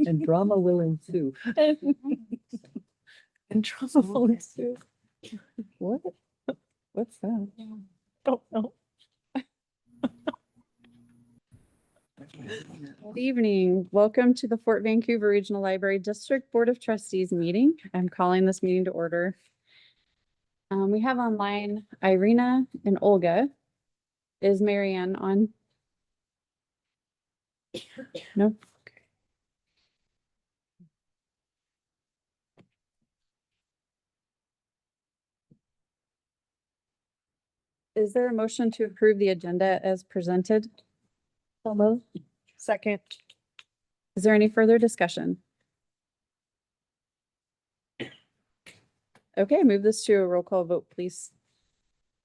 And drama will ensue. And drama will ensue. What? What's that? Don't know. Good evening. Welcome to the Fort Vancouver Regional Library District Board of Trustees meeting. I'm calling this meeting to order. We have online Irina and Olga. Is Marianne on? No. Is there a motion to approve the agenda as presented? So moved. Second. Is there any further discussion? Okay, move this to a roll call vote, please.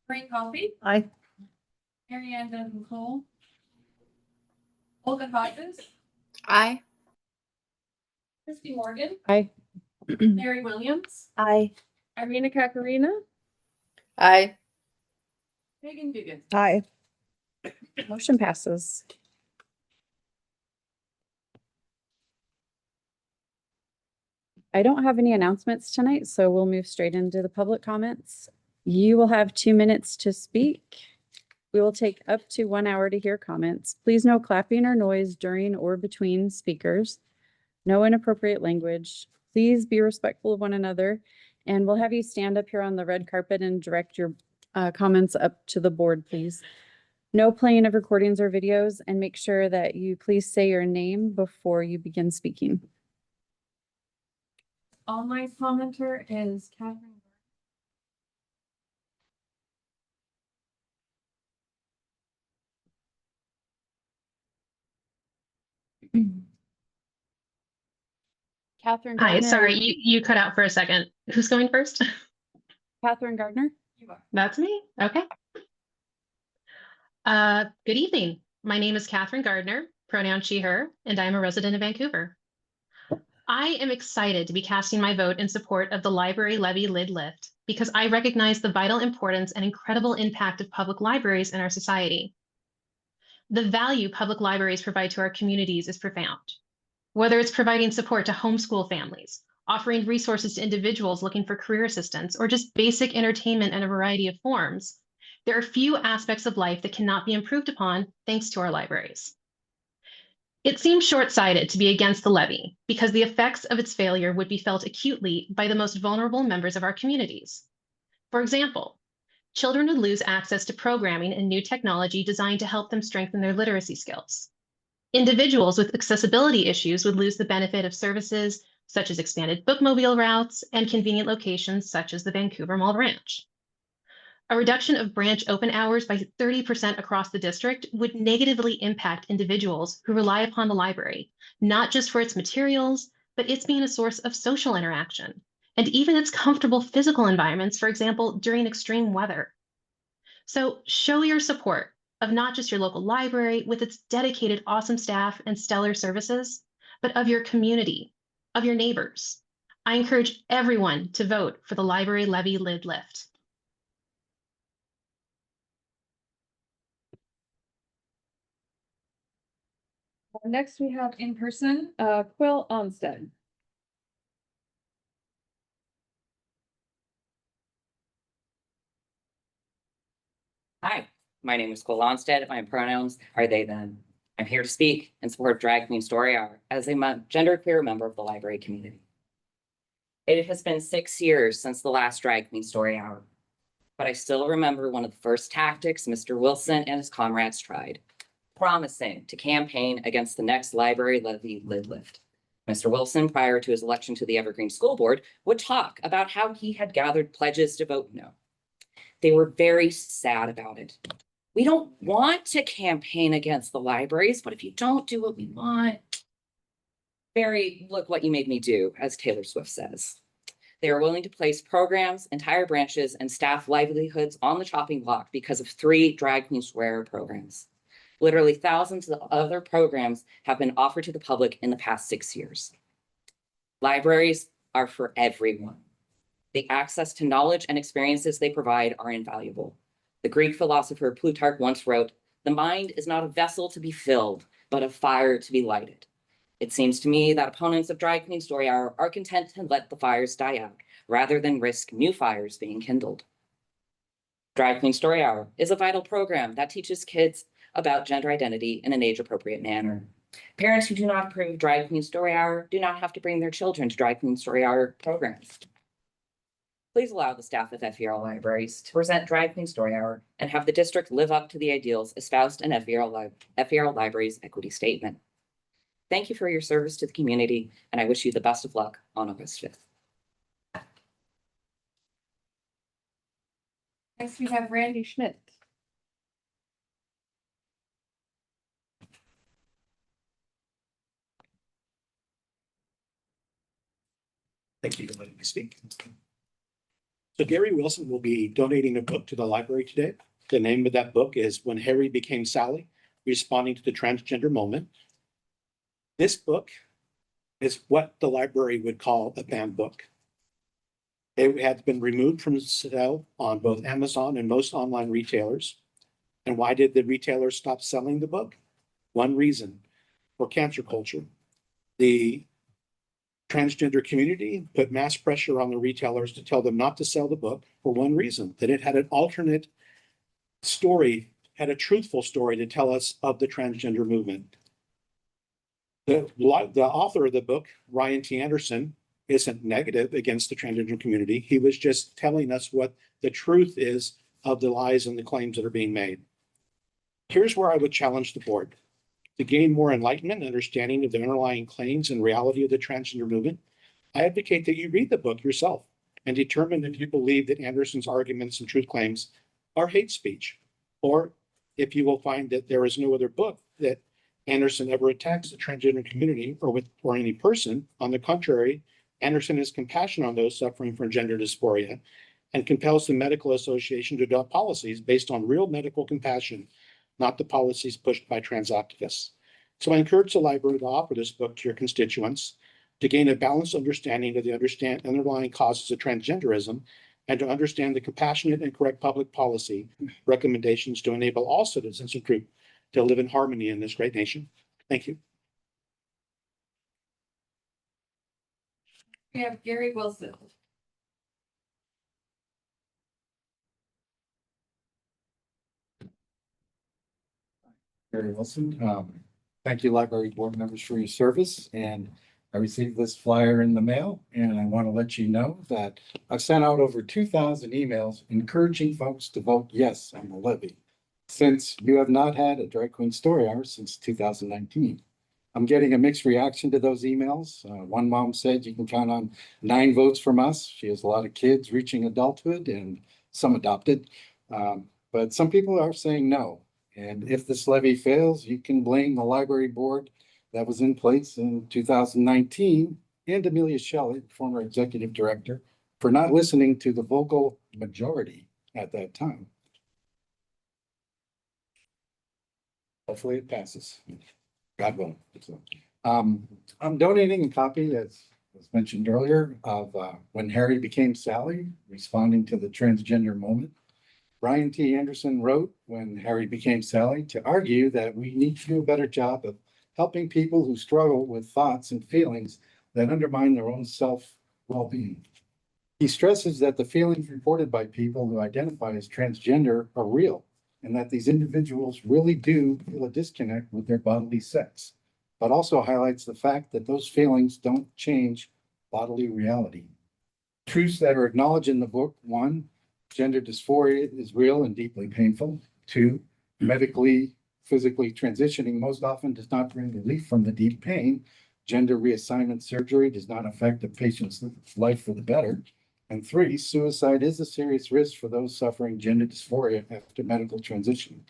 Frank Coffey, Aye. Marianne Duncan Cole, Olga Hodges, Aye. Christy Morgan, Aye. Mary Williams, Aye. Irina Kakarina, Aye. Megan Dugan. Aye. Motion passes. I don't have any announcements tonight, so we'll move straight into the public comments. You will have 2 minutes to speak. We will take up to 1 hour to hear comments. Please no clapping or noise during or between speakers. No inappropriate language. Please be respectful of one another. And we'll have you stand up here on the red carpet and direct your comments up to the board, please. No playing of recordings or videos, and make sure that you please say your name before you begin speaking. Online commenter is Catherine. Catherine Hi, Gardner. sorry, you cut out for a second. Who's going first? Catherine Gardner. You are. That's me. Okay. Good evening. My name is Catherine Gardner, pronoun she, her, and I am a resident of Vancouver. I am excited to be casting my vote in support of the library levy lid lift because I recognize the vital importance and incredible impact of public libraries in our society. The value public libraries provide to our communities is profound. Whether it's providing support to homeschool families, offering resources to individuals looking for career assistance, or just basic entertainment in a variety of forms, there are few aspects of life that cannot be improved upon thanks to our libraries. It seems short-sighted to be against the levy because the effects of its failure would be felt acutely by the most vulnerable members of our communities. For example, children would lose access to programming and new technology designed to help them strengthen their literacy skills. Individuals with accessibility issues would lose the benefit of services such as expanded bookmobile routes and convenient locations such as the Vancouver Mall Branch. A reduction of branch open hours by 30% across the district would negatively impact individuals who rely upon the library, not just for its materials, but its being a source of social interaction, and even its comfortable physical environments, for example, during extreme weather. So show your support of not just your local library with its dedicated, awesome staff and stellar services, but of your community, of your neighbors. I encourage everyone to vote for the library levy lid lift. Next, we have in person, Quill Onstead. Hi, my name is Cole Onstead. My pronouns are they, them. I'm here to speak in support of Drag Queen Story Hour as a genderqueer member of the library community. It has been 6 years since the last Drag Queen Story Hour, but I still remember one of the first tactics Mr. Wilson and his comrades tried, promising to campaign against the next library levy lid lift. Mr. Wilson, prior to his election to the Evergreen School Board, would talk about how he had gathered pledges to vote no. They were very sad about it. We don't want to campaign against the libraries, but if you don't do what we want, look what you made me do, as Taylor Swift says. They are willing to place programs, entire branches, and staff livelihoods on the chopping block because of 3 Drag Queen Swear programs. Literally thousands of other programs have been offered to the public in the past 6 years. Libraries are for everyone. The access to knowledge and experiences they provide are invaluable. The Greek philosopher Plutarch once wrote, "The mind is not a vessel to be filled, but a fire to be lighted." It seems to me that opponents of Drag Queen Story Hour are content to let the fires die out rather than risk new fires being kindled. Drag Queen Story Hour is a vital program that teaches kids about gender identity in an age-appropriate manner. Parents who do not approve Drag Queen Story Hour do not have to bring their children to Drag Queen Story Hour programs. Please allow the staff of FVRL Libraries to present Drag Queen Story Hour and have the district live up to the ideals espoused in FVRL Libraries Equity Statement. Thank you for your service to the community, and I wish you the best of luck on August 5th. Next, we have Randy Schmidt. Thank you for letting me speak. So Gary Wilson will be donating a book to the library today. The name of that book is When Harry Became Sally, Responding to the Transgender Moment. This book is what the library would call a banned book. It had been removed from sale on both Amazon and most online retailers. And why did the retailers stop selling the book? One reason: for cancer culture. The transgender community put mass pressure on the retailers to tell them not to sell the book for one reason: that it had an alternate story, had a truthful story to tell us of the transgender movement. The author of the book, Ryan T. Anderson, isn't negative against the transgender community. He was just telling us what the truth is of the lies and the claims that are being made. Here's where I would challenge the board. To gain more enlightenment and understanding of the underlying claims and reality of the transgender movement, I advocate that you read the book yourself and determine if you believe that Anderson's arguments and truth claims are hate speech, or if you will find that there is no other book that Anderson ever attacks the transgender community or any person. On the contrary, Anderson is compassionate on those suffering from gender dysphoria and compels the medical association to adopt policies based on real medical compassion, not the policies pushed by trans activists. So I encourage the library to offer this book to your constituents to gain a balanced understanding of the underlying causes of transgenderism and to understand the compassionate and correct public policy recommendations to enable all citizens and groups to live in harmony in this great nation. Thank you. We have Gary Wilson. Gary Wilson. Thank you, library board members, for your service. And I received this flyer in the mail, and I want to let you know that I've sent out over 2,000 emails encouraging folks to vote yes on the levy, since you have not had a Drag Queen Story Hour since 2019. I'm getting a mixed reaction to those emails. One mom said you can count on 9 votes from us. She has a lot of kids reaching adulthood and some adopted. But some people are saying no. And if this levy fails, you can blame the library board that was in place in 2019 and Amelia Shelley, former executive director, for not listening to the vocal majority at that time. Hopefully it passes. God willing. So, I'm donating a copy, as was mentioned earlier, of When Harry Became Sally, Responding to the Transgender Moment. Ryan T. Anderson wrote When Harry Became Sally to argue that we need to do a better job of helping people who struggle with thoughts and feelings that undermine their own self-well-being. He stresses that the feelings reported by people who identify as transgender are real, and that these individuals really do feel a disconnect with their bodily sex, but also highlights the fact that those feelings don't change bodily reality. Truths that are acknowledged in the book: 1, gender dysphoria is real and deeply painful. 2, medically, physically transitioning most often does not bring relief from the deep pain. Gender reassignment surgery does not affect a patient's life for the better. And 3, suicide is a serious risk for those suffering gender dysphoria after medical transition.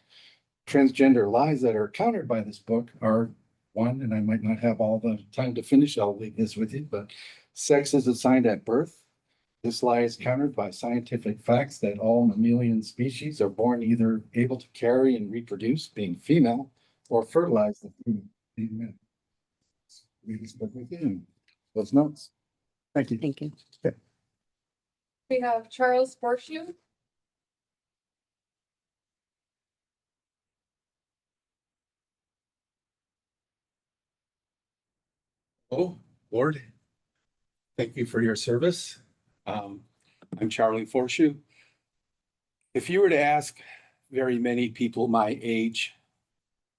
Transgender lies that are countered by this book are: 1, and I might not have all the time to finish, I'll leave this with you, but sex is assigned at birth. This lie is countered by scientific facts that all mammalian species are born either able to carry and reproduce, being female, or fertilize the female, being male. Read this book with you. Those notes. Thank you. Thank you. We have Charles Borshew. Oh, Lord, thank you for your service. I'm Charlie Forshu. If you were to ask very many people my age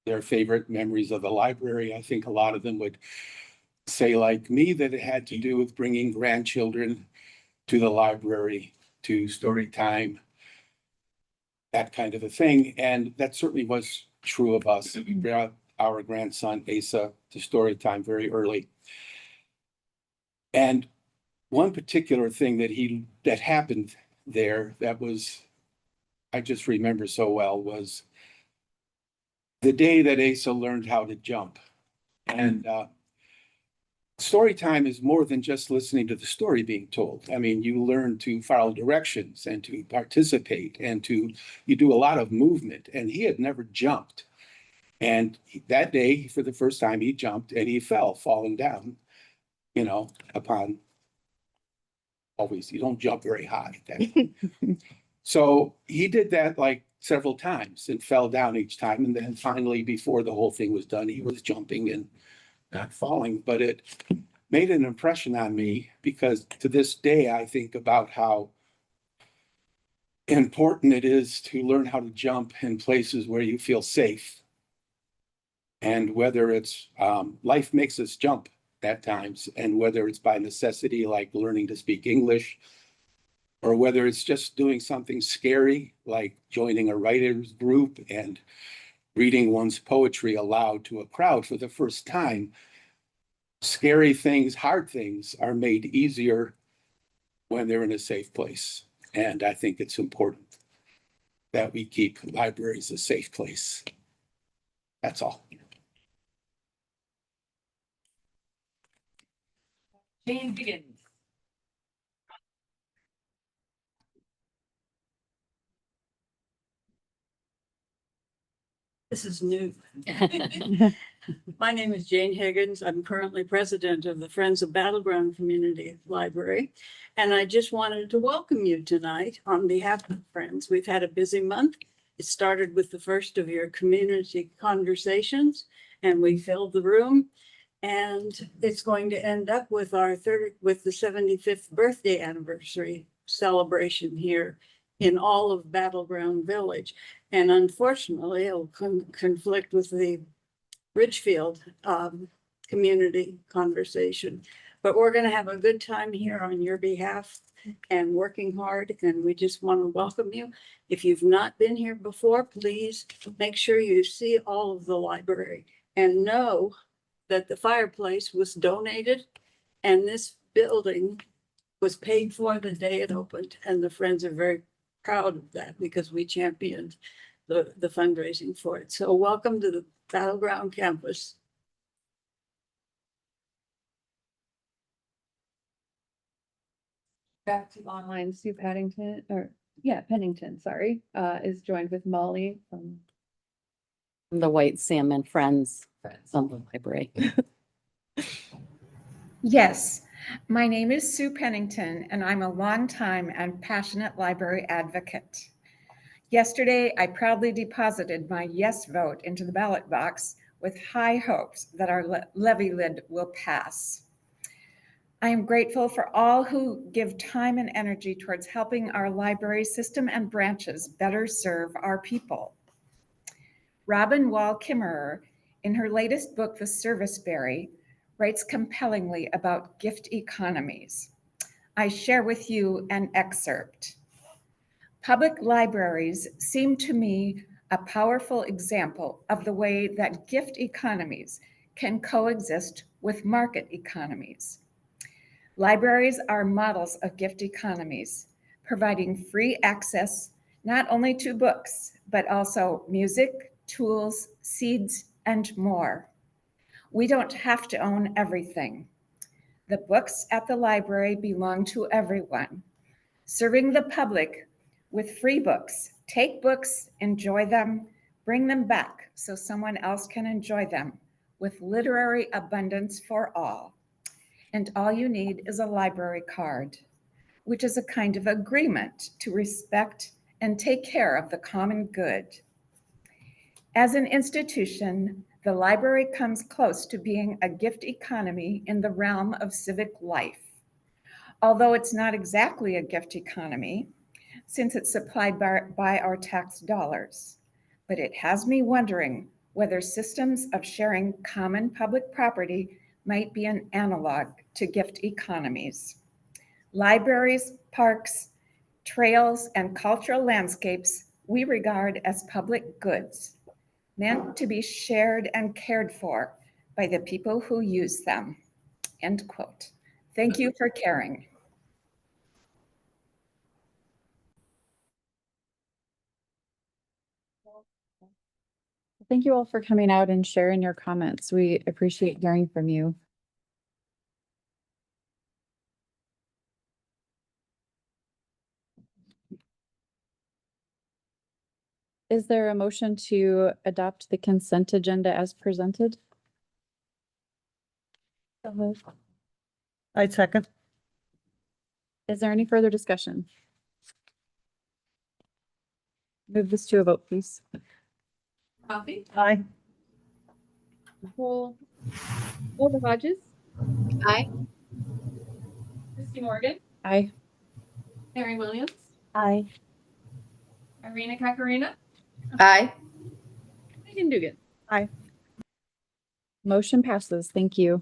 their favorite memories of the library, I think a lot of them would say, like me, that it had to do with bringing grandchildren to the library, to story time, that kind of a thing. And that certainly was true of us. We brought our grandson Asa to story time very early. And one particular thing that happened there that was, I just remember so well, was the day that Asa learned how to jump. And story time is more than just listening to the story being told. I mean, you learn to follow directions and to participate and you do a lot of movement. And he had never jumped. And that day, for the first time, he jumped and he fell, falling down, upon always, you don't jump very high. So he did that like several times and fell down each time. And then finally, before the whole thing was done, he was jumping and not falling. But it made an impression on me because to this day, I think about how important it is to learn how to jump in places where you feel safe. And whether it's life makes us jump at times, and whether it's by necessity, like learning to speak English, or whether it's just doing something scary, like joining a writer's group and reading one's poetry aloud to a crowd for the first time. Scary things, hard things are made easier when they're in a safe place. And I think it's important that we keep libraries a safe place. That's all. Jane Higgins. This is new. My name is Jane Higgins. I'm currently president of the Friends of Battleground Community Library. And I just wanted to welcome you tonight on behalf of Friends. We've had a busy month. It started with the first of your community conversations, and we filled the room. And it's going to end up with the 75th birthday anniversary celebration here in all of Battleground Village. And unfortunately, it'll conflict with the Ridgefield community conversation. But we're going to have a good time here on your behalf and working hard. And we just want to welcome you. If you've not been here before, please make sure you see all of the library and know that the fireplace was donated and this building was paid for the day it opened. And the Friends are very proud of that because we championed the fundraising for it. So welcome to the Battleground campus. Back to online, Sue Pennington, sorry, is joined with Molly from The White Salmon Friends Friends. of the library. Yes, my name is Sue Pennington, and I'm a longtime and passionate library advocate. Yesterday, I proudly deposited my yes vote into the ballot box with high hopes that our levy lid will pass. I am grateful for all who give time and energy towards helping our library system and branches better serve our people. Robin Wall Kimmerer, in her latest book, The Serviceberry, writes compellingly about gift economies. I share with you an excerpt. Public libraries seem to me a powerful example of the way that gift economies can coexist with market economies. Libraries are models of gift economies, providing free access not only to books, but also music, tools, seeds, and more. We don't have to own everything. The books at the library belong to everyone. Serving the public with free books. Take books, enjoy them, bring them back so someone else can enjoy them with literary abundance for all. And all you need is a library card, which is a kind of agreement to respect and take care of the common good. As an institution, The library comes close to being a gift economy in the realm of civic life. Although it's not exactly a gift economy, since it's supplied by our tax dollars. But it has me wondering whether systems of sharing common public property might be an analog to gift economies. Libraries, parks, trails, and cultural landscapes we regard as public goods, meant to be shared and cared for by the people who use them. End quote. Thank you for caring. Thank you all for coming out and sharing your comments. We appreciate hearing from you. Is there a motion to adopt the consent agenda as presented? I second. Is there any further discussion? Move this to a vote, please. Coffee? Aye. Holder Hodges? Aye. Christy Morgan, Aye. Mary Williams, Aye. Irina Kakarina, Aye. Megan Dugan. Aye. Motion passes. Thank you.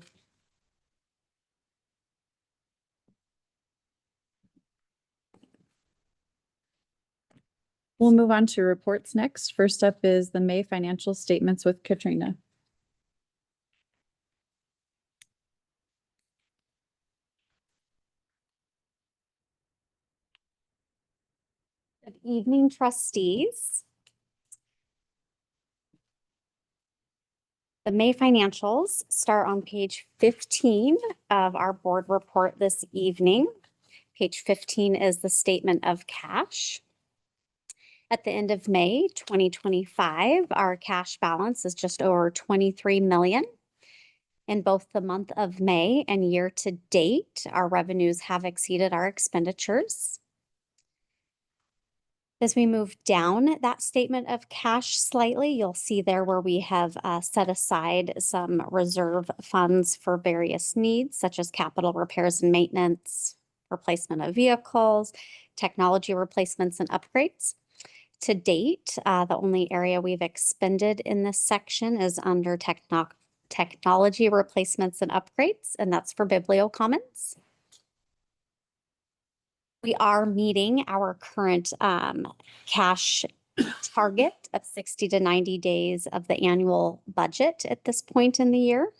We'll move on to reports next. First up is the May financial statements with Katrina. Good evening, trustees. The May financials start on page 15 of our board report this evening. Page 15 is the statement of cash. At the end of May 2025, our cash balance is just over 23 million. In both the month of May and year to date, our revenues have exceeded our expenditures. As we move down that statement of cash slightly, you'll see there where we have set aside some reserve funds for various needs, such as capital repairs and maintenance, replacement of vehicles, technology replacements and upgrades. To date, the only area we've expended in this section is under technology replacements and upgrades, and that's for BiblioCommons. We are meeting our current cash target of 60 to 90 days of the annual budget at this point in the year.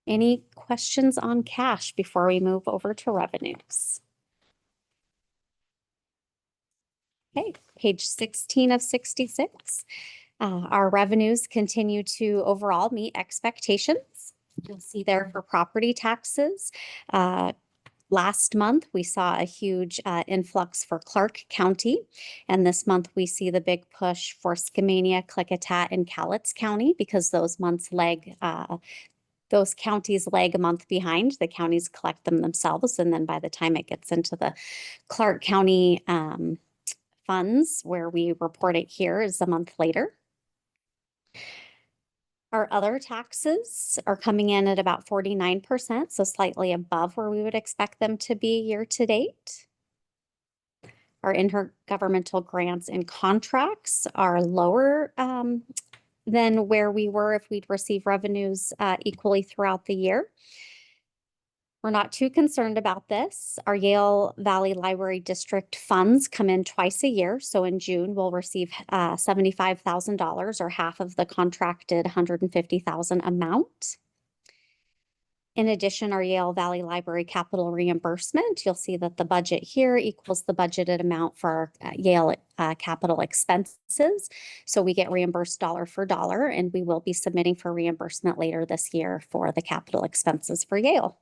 Any questions on cash before we move over to revenues? Okay, page 16 of 66. Our revenues continue to overall meet expectations. You'll see there for property taxes. Last month, we saw a huge influx for Clark County, and this month we see the big push for Skamania, Klickitat, and Cowlitz County because those counties lag a month behind. The counties collect them themselves, and then by the time it gets into the Clark County funds where we report it here is a month later. Our other taxes are coming in at about 49%, so slightly above where we would expect them to be year to date. Our intergovernmental grants and contracts are lower than where we were if we'd receive revenues equally throughout the year. We're not too concerned about this. Our Yale Valley Library District funds come in twice a year. So in June, we'll receive $75,000 or half of the contracted $150,000 amount. In addition, our Yale Valley Library capital reimbursement, you'll see that the budget here equals the budgeted amount for our Yale capital expenses. So we get reimbursed dollar for dollar, and we will be submitting for reimbursement later this year for the capital expenses for Yale.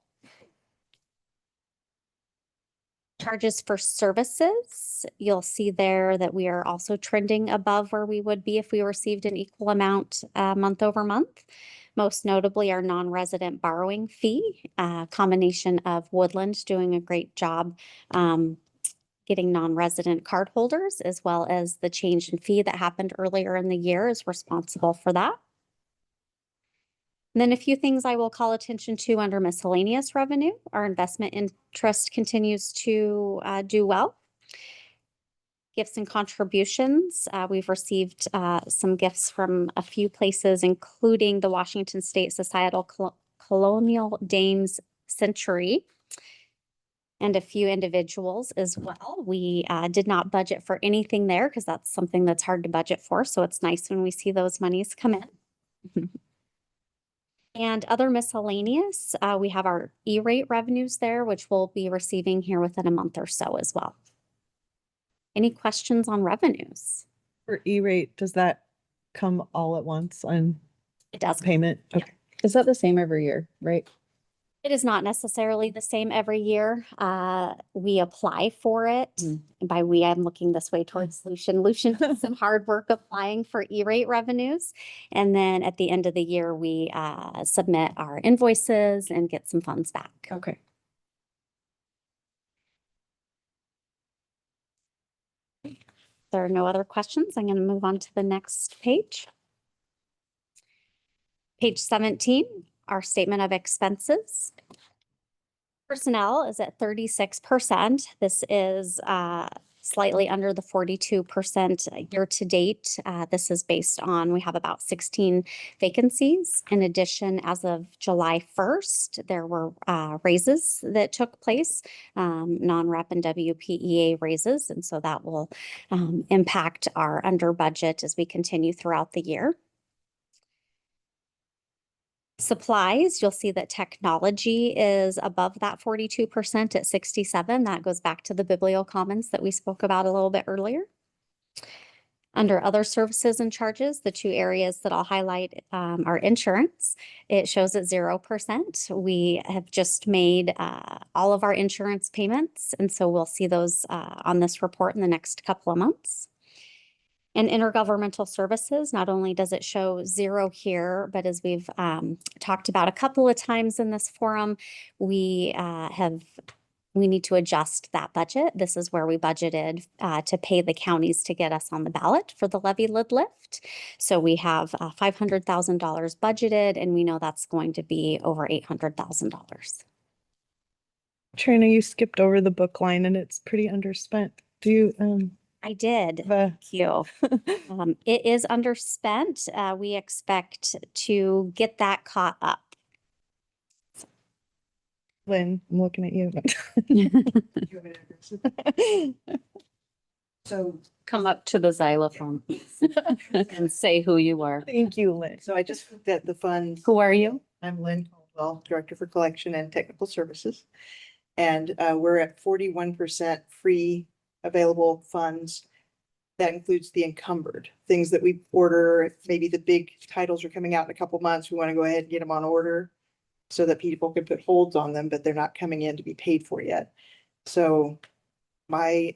Charges for services, you'll see there that we are also trending above where we would be if we received an equal amount month over month. Most notably our non-resident borrowing fee, combination of Woodland doing a great job getting non-resident card holders, as well as the change in fee that happened earlier in the year is responsible for that. And then a few things I will call attention to under miscellaneous revenue. Our investment interest continues to do well. Gifts and contributions. We've received some gifts from a few places, including the Washington State Societal Colonial Dames Century and a few individuals as well. We did not budget for anything there because that's something that's hard to budget for. So it's nice when we see those monies come in. And other miscellaneous, we have our E-rate revenues there, which we'll be receiving here within a month or so as well. Any questions on revenues? For E-rate, does that come all at once on It does. payment? Okay. Is that the same every year, right? It is not necessarily the same every year. We apply for it. And by we, I'm looking this way towards Lucian. Lucian did some hard work applying for E-rate revenues. And then at the end of the year, we submit our invoices and get some funds back. Okay. There are no other questions. I'm going to move on to the next page. Page 17, our statement of expenses. Personnel is at 36%. This is slightly under the 42% year to date. This is based on, we have about 16 vacancies. In addition, as of July 1st, there were raises that took place, non-rep and WPEA raises. And so that will impact our under budget as we continue throughout the year. Supplies, you'll see that technology is above that 42% at 67. That goes back to the bibliocommons that we spoke about a little bit earlier. Under other services and charges, the two areas that I'll highlight are insurance. It shows at 0%. We have just made all of our insurance payments, and so we'll see those on this report in the next couple of months. And intergovernmental services, not only does it show 0 here, but as we've talked about a couple of times in this forum, we need to adjust that budget. This is where we budgeted to pay the counties to get us on the ballot for the levy lid lift. So we have $500,000 budgeted, and we know that's going to be over $800,000. Trina, you skipped over the book line and it's pretty underspent. Do you, I did. the, Thank you. It is underspent. We expect to get that caught up. Lynn, I'm looking at you. So, Come up to the xylophone and say who you are. Thank you, Lynn. So I just looked at the funds. Who are you? I'm Lynn Caldwell, Director for Collection and Technical Services. And we're at 41% free available funds. That includes the encumbered, things that we order. If maybe the big titles are coming out in a couple months, we want to go ahead and get them on order so that people can put holds on them, but they're not coming in to be paid for yet. So my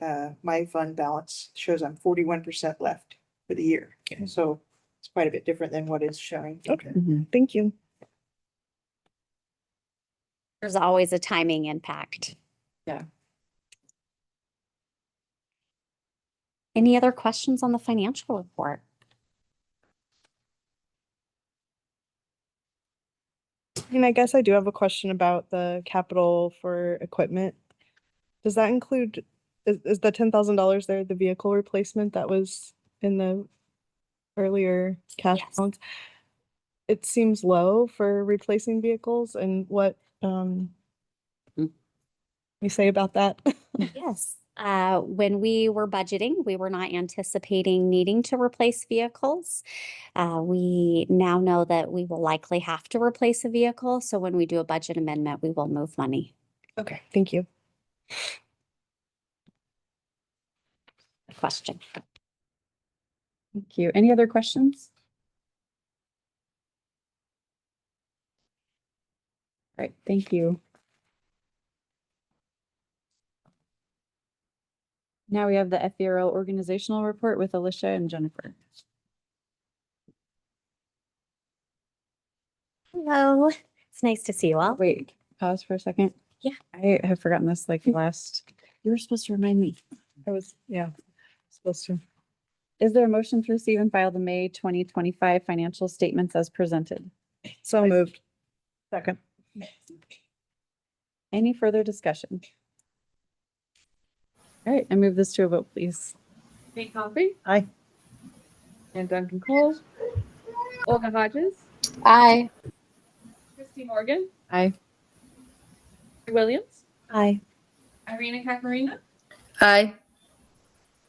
fund balance shows I'm 41% left for the year. Okay. So it's quite a bit different than what is showing. Okay, thank you. There's always a timing impact. Yeah. Any other questions on the financial report? And I guess I do have a question about the capital for equipment. Does that include, is the $10,000 there, the vehicle replacement that was in the earlier cash Yes. balance? It seems low for replacing vehicles, and what you say about that? Yes. When we were budgeting, we were not anticipating needing to replace vehicles. We now know that we will likely have to replace a vehicle. So when we do a budget amendment, we will move money. Okay, thank you. Question. Thank you. Any other questions? All right, thank you. Now we have the FVRL organizational report with Alicia and Jennifer. Hello. It's nice to see you all. Wait, pause for a second. Yeah. I have forgotten this like last, you were supposed to remind me. I was, yeah, supposed to. Is there a motion to receive and file the May 2025 financial statements as presented? So moved. Second. Any further discussion? All right, I move this to a vote, please. Kate Coffey. Aye. And Duncan Cole. Olga Hodges. Aye. Christy Morgan. Aye. Williams. Aye. Irina Kakarina. Aye.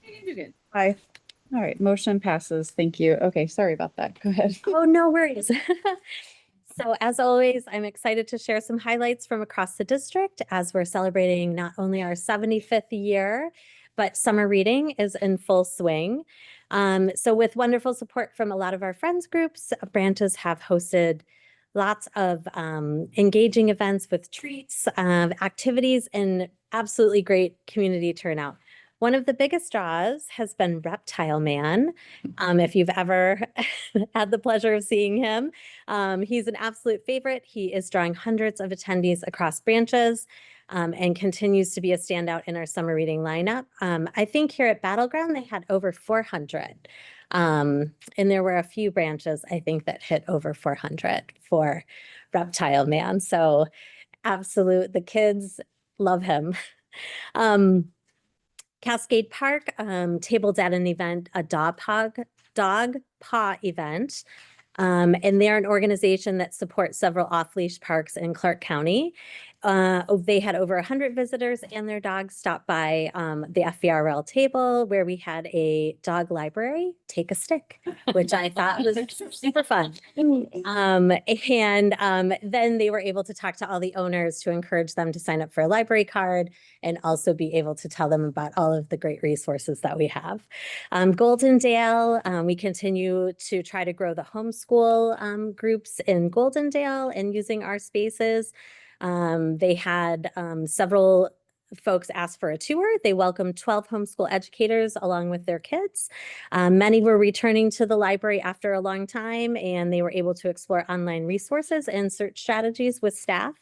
Megan Dugan. Aye. All right, motion passes. Thank you. Okay, sorry about that. Go ahead. Oh, no worries. So as always, I'm excited to share some highlights from across the district as we're celebrating not only our 75th year, but summer reading is in full swing. So with wonderful support from a lot of our friends groups, branches have hosted lots of engaging events with treats, activities, and absolutely great community turnout. One of the biggest draws has been Reptile Man. If you've ever had the pleasure of seeing him, he's an absolute favorite. He is drawing hundreds of attendees across branches and continues to be a standout in our summer reading lineup. I think here at Battleground, they had over 400. And there were a few branches, I think, that hit over 400 for Reptile Man. So the kids love him. Cascade Park tabled at an event, a dog paw event. And they're an organization that supports several off-leash parks in Clark County. They had over 100 visitors and their dogs stopped by the FVRL table where we had a dog library, take a stick, which I thought was super fun. Then they were able to talk to all the owners to encourage them to sign up for a library card and also be able to tell them about all of the great resources that we have. Goldendale, we continue to try to grow the homeschool groups in Goldendale and using our spaces. They had several folks ask for a tour. They welcomed 12 homeschool educators along with their kids. Many were returning to the library after a long time, and they were able to explore online resources and search strategies with staff.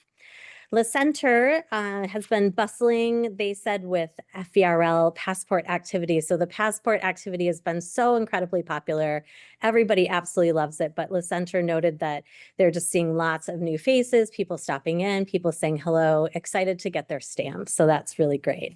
La Center has been bustling, they said, with FVRL passport activities. So the passport activity has been so incredibly popular. Everybody absolutely loves it. But La Center noted that they're just seeing lots of new faces, people stopping in, people saying hello, excited to get their stamps. So that's really great.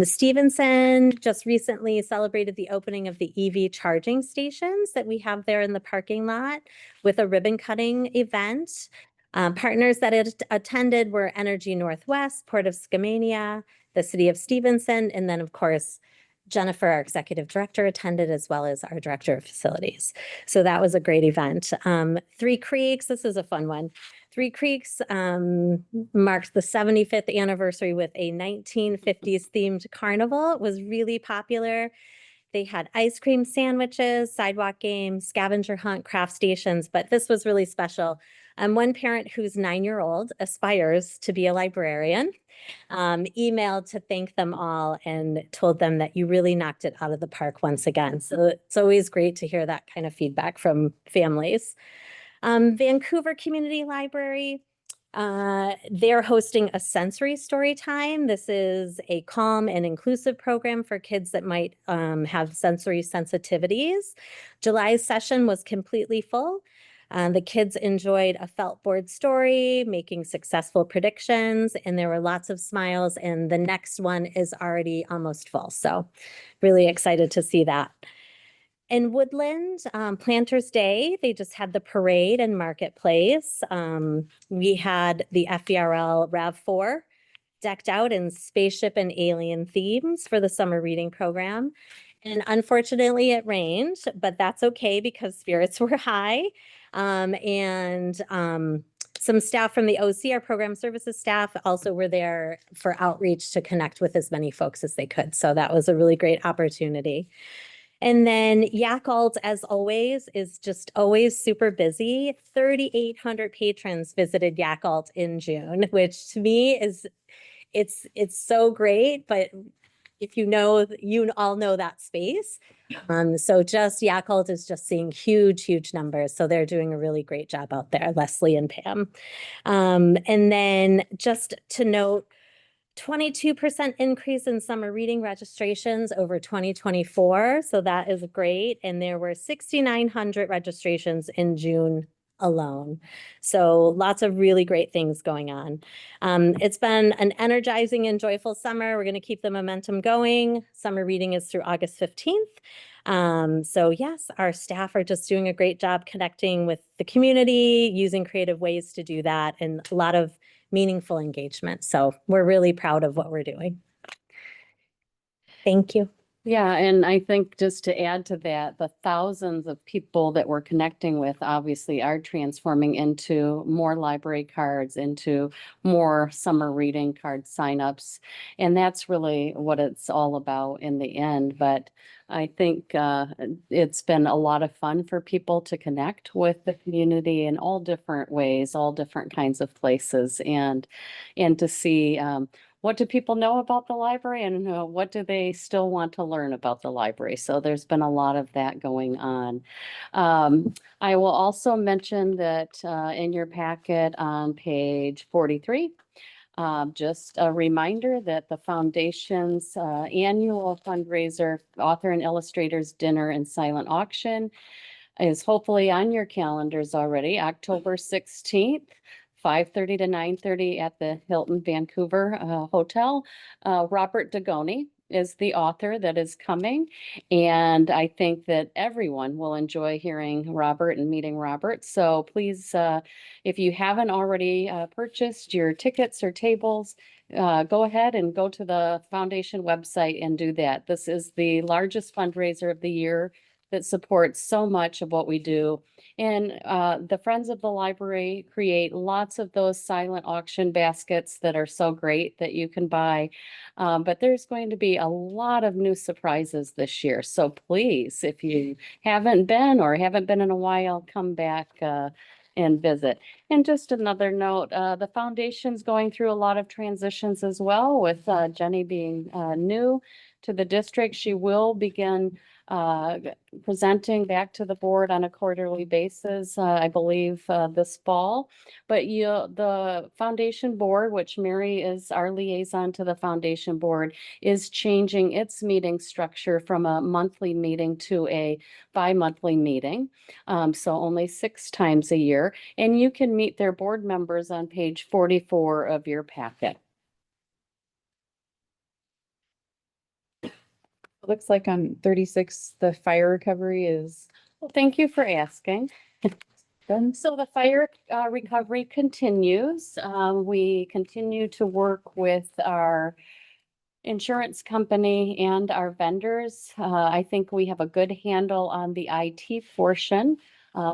Stevenson just recently celebrated the opening of the EV charging stations that we have there in the parking lot with a ribbon cutting event. Partners that attended were Energy Northwest, Port of Skamania, the City of Stevenson, and then, of course, Jennifer, our executive director, attended, as well as our director of facilities. So that was a great event. Three Creeks, this is a fun one. Three Creeks marked the 75th anniversary with a 1950s themed carnival. It was really popular. They had ice cream sandwiches, sidewalk games, scavenger hunt, craft stations, but this was really special. One parent whose 9-year-old aspires to be a librarian emailed to thank them all and told them that you really knocked it out of the park once again. So it's always great to hear that kind of feedback from families. Vancouver Community Library, they're hosting a sensory story time. This is a calm and inclusive program for kids that might have sensory sensitivities. July's session was completely full. The kids enjoyed a felt board story, making successful predictions, and there were lots of smiles, and the next one is already almost full. So really excited to see that. In Woodland, Planters Day, they just had the parade and marketplace. We had the FVRL RAV4 decked out in spaceship and alien themes for the summer reading program. And unfortunately, it rained, but that's okay because spirits were high. Some staff from the OC, our program services staff, also were there for outreach to connect with as many folks as they could. So that was a really great opportunity. And then Yakult, as always, is just always super busy. 3,800 patrons visited Yakult in June, which to me is, it's so great, but if you all know that space. So just Yakult is just seeing huge numbers. So they're doing a really great job out there, Leslie and Pam. And then just to note, 22% increase in summer reading registrations over 2024. So that is great. And there were 6,900 registrations in June alone. So lots of really great things going on. It's been an energizing and joyful summer. We're going to keep the momentum going. Summer reading is through August 15th. So yes, our staff are just doing a great job connecting with the community, using creative ways to do that, and a lot of meaningful engagement. So we're really proud of what we're doing. Thank you. Yeah, and I think just to add to that, the thousands of people that we're connecting with obviously are transforming into more library cards, into more summer reading card signups. And that's really what it's all about in the end. But I think it's been a lot of fun for people to connect with the community in all different ways, all different kinds of places, and to see what do people know about the library, and what do they still want to learn about the library? So there's been a lot of that going on. I will also mention that in your packet on page 43, just a reminder that the foundation's annual fundraiser, Author and Illustrators Dinner and Silent Auction, is hopefully on your calendars already, October 16th. 5:30 to 9:30 at the Hilton Vancouver Hotel. Robert Dagoni is the author that is coming, and I think that everyone will enjoy hearing Robert and meeting Robert. So please, if you haven't already purchased your tickets or tables, go ahead and go to the foundation website and do that. This is the largest fundraiser of the year that supports so much of what we do. And the Friends of the Library create lots of those silent auction baskets that are so great that you can buy. But there's going to be a lot of new surprises this year. So please, if you haven't been or haven't been in a while, come back and visit. And just another note, the foundation's going through a lot of transitions as well, with Jenny being new to the district. She will begin presenting back to the board on a quarterly basis, I believe this fall. But the foundation board, which Mary is our liaison to the foundation board, is changing its meeting structure from a monthly meeting to a bi-monthly meeting. So only 6 times a year. And you can meet their board members on page 44 of your packet. Looks like on 36, the fire recovery is. Well, thank you for asking. Done. So the fire recovery continues. We continue to work with our insurance company and our vendors. I think we have a good handle on the IT portion.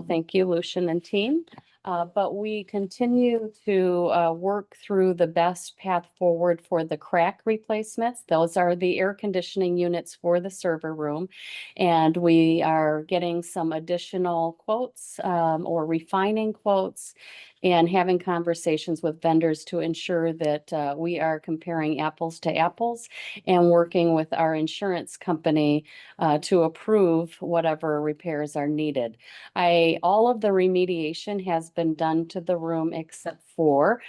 Thank you, Lucian and team. But we continue to work through the best path forward for the crack replacements. Those are the air conditioning units for the server room. And we are getting some additional quotes or refining quotes and having conversations with vendors to ensure that we are comparing apples to apples and working with our insurance company to approve whatever repairs are needed. All of the remediation has been done to the room except for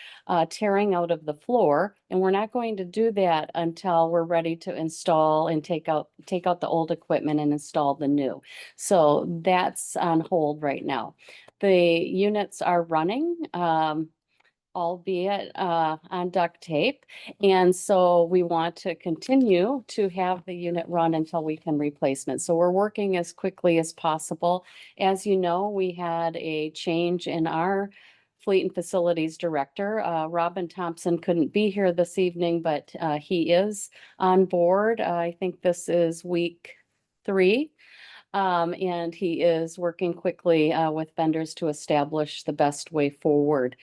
tearing out of the floor. And we're not going to do that until we're ready to install and take out the old equipment and install the new. So that's on hold right now. The units are running, albeit on duct tape. And so we want to continue to have the unit run until we can replacement. So we're working as quickly as possible. As you know, we had a change in our Fleet and Facilities Director. Robin Thompson couldn't be here this evening, but he is on board. I think this is week 3. And he is working quickly with vendors to establish the best way forward.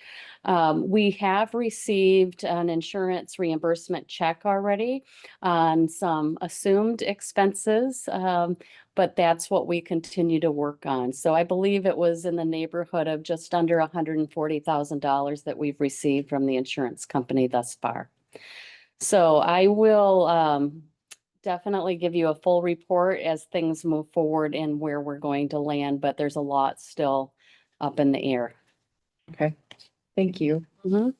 We have received an insurance reimbursement check already on some assumed expenses, but that's what we continue to work on. So I believe it was in the neighborhood of just under $140,000 that we've received from the insurance company thus far. So I will definitely give you a full report as things move forward and where we're going to land, but there's a lot still up in the air. Okay, thank you. Thank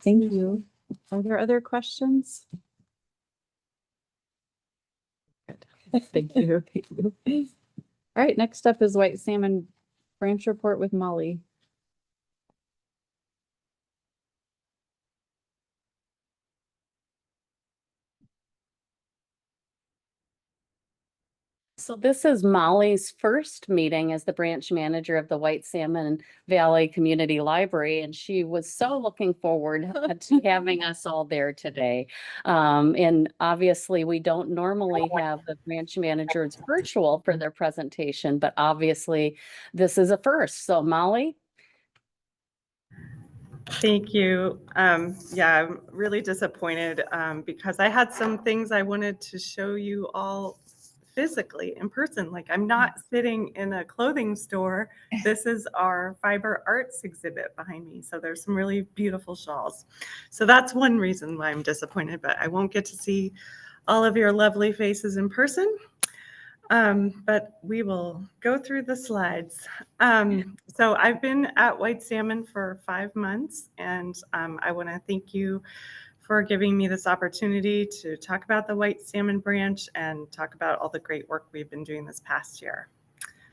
you. Are there other questions? Good. Thank you. All right, next up is White Salmon Branch Report with Molly. So this is Molly's first meeting as the branch manager of the White Salmon Valley Community Library, and she was so looking forward to having us all there today. And obviously, we don't normally have the branch managers virtual for their presentation, but obviously this is a first. So Molly? Thank you. Yeah, I'm really disappointed because I had some things I wanted to show you all physically in person. Like, I'm not sitting in a clothing store. This is our fiber arts exhibit behind me. So there's some really beautiful shawls. So that's one reason why I'm disappointed, but I won't get to see all of your lovely faces in person. But we will go through the slides. So I've been at White Salmon for 5 months, and I want to thank you for giving me this opportunity to talk about the White Salmon branch and talk about all the great work we've been doing this past year.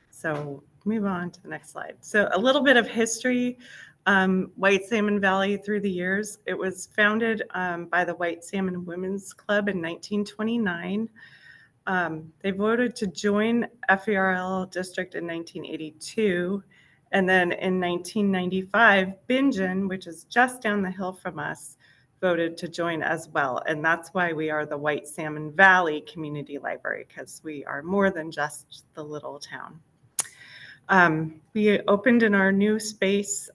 So move on to the next slide. So a little bit of history. White Salmon Valley through the years. It was founded by the White Salmon Women's Club in 1929. They voted to join FVRL district in 1982. And then in 1995, Bingen, which is just down the hill from us, voted to join as well. And that's why we are the White Salmon Valley Community Library, because we are more than just the little town. We opened in our new space,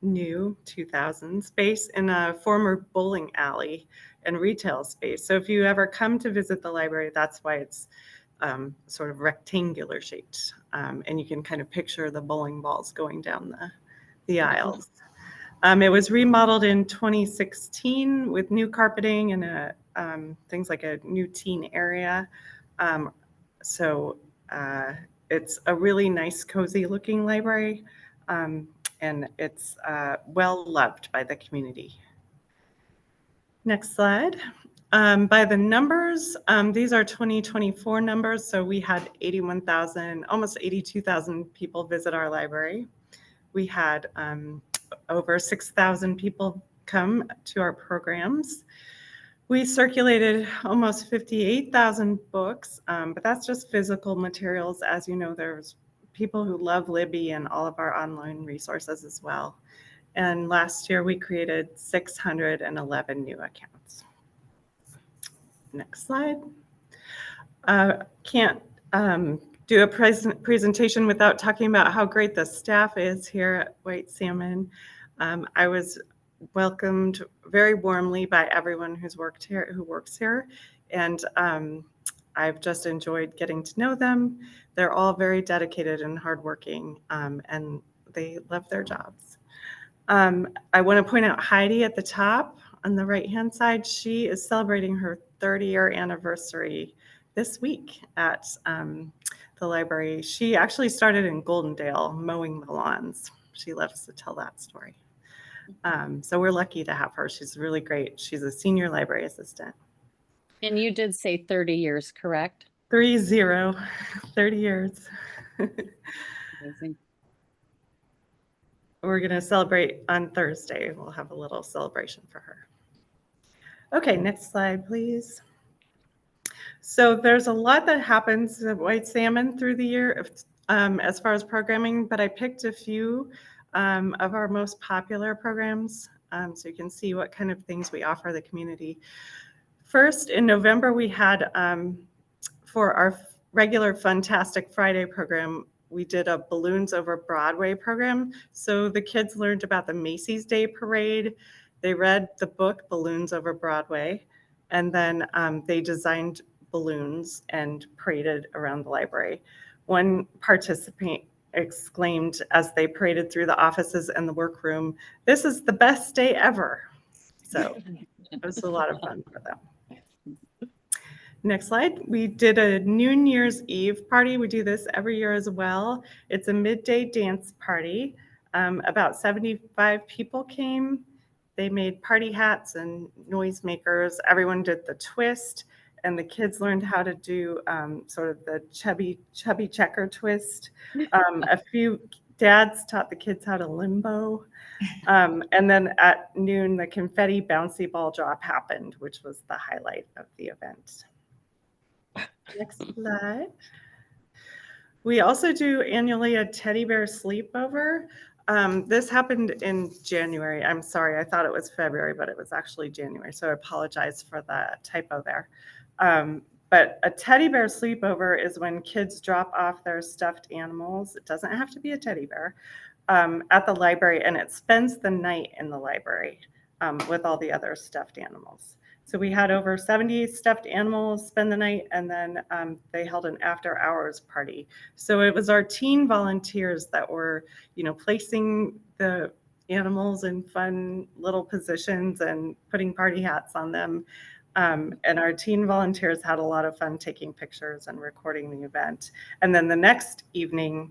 new 2000 space in a former bowling alley and retail space. So if you ever come to visit the library, that's why it's sort of rectangular shaped. And you can kind of picture the bowling balls going down the aisles. It was remodeled in 2016 with new carpeting and things like a new teen area. It's a really nice, cozy looking library, and it's well loved by the community. Next slide. By the numbers, these are 2024 numbers. So we had 81,000, almost 82,000 people visit our library. We had over 6,000 people come to our programs. We circulated almost 58,000 books, but that's just physical materials. As you know, there's people who love Libby and all of our online resources as well. And last year we created 611 new accounts. Next slide. Can't do a presentation without talking about how great the staff is here at White Salmon. I was welcomed very warmly by everyone who works here, and I've just enjoyed getting to know them. They're all very dedicated and hardworking, and they love their jobs. I want to point out Heidi at the top on the right-hand side. She is celebrating her 30-year anniversary this week at the library. She actually started in Goldendale mowing the lawns. She loves to tell that story. So we're lucky to have her. She's really great. She's a senior library assistant. And you did say 30 years, correct? 30 years. Amazing. We're going to celebrate on Thursday. We'll have a little celebration for her. Okay, next slide, please. So there's a lot that happens at White Salmon through the year as far as programming, but I picked a few of our most popular programs so you can see what kind of things we offer the community. First, in November, we had for our regular Fantastic Friday program, we did a Balloons Over Broadway program. So the kids learned about the Macy's Day Parade. They read the book Balloons Over Broadway, and then they designed balloons and paraded around the library. One participant exclaimed as they paraded through the offices and the workroom, "This is the best day ever." So it was a lot of fun for them. Next slide. We did a New Year's Eve party. We do this every year as well. It's a midday dance party. About 75 people came. They made party hats and noisemakers. Everyone did the twist. and the kids learned how to do sort of the chubby checker twist. A few dads taught the kids how to limbo. And then at noon, the confetti bouncy ball drop happened, which was the highlight of the event. Next slide. We also do annually a teddy bear sleepover. This happened in January. I'm sorry, I thought it was February, but it was actually January. So I apologize for the typo there. But a teddy bear sleepover is when kids drop off their stuffed animals. It doesn't have to be a teddy bear at the library, and it spends the night in the library with all the other stuffed animals. So we had over 70 stuffed animals spend the night, and then they held an after hours party. So it was our teen volunteers that were, placing the animals in fun little positions and putting party hats on them. And our teen volunteers had a lot of fun taking pictures and recording the event. And then the next evening,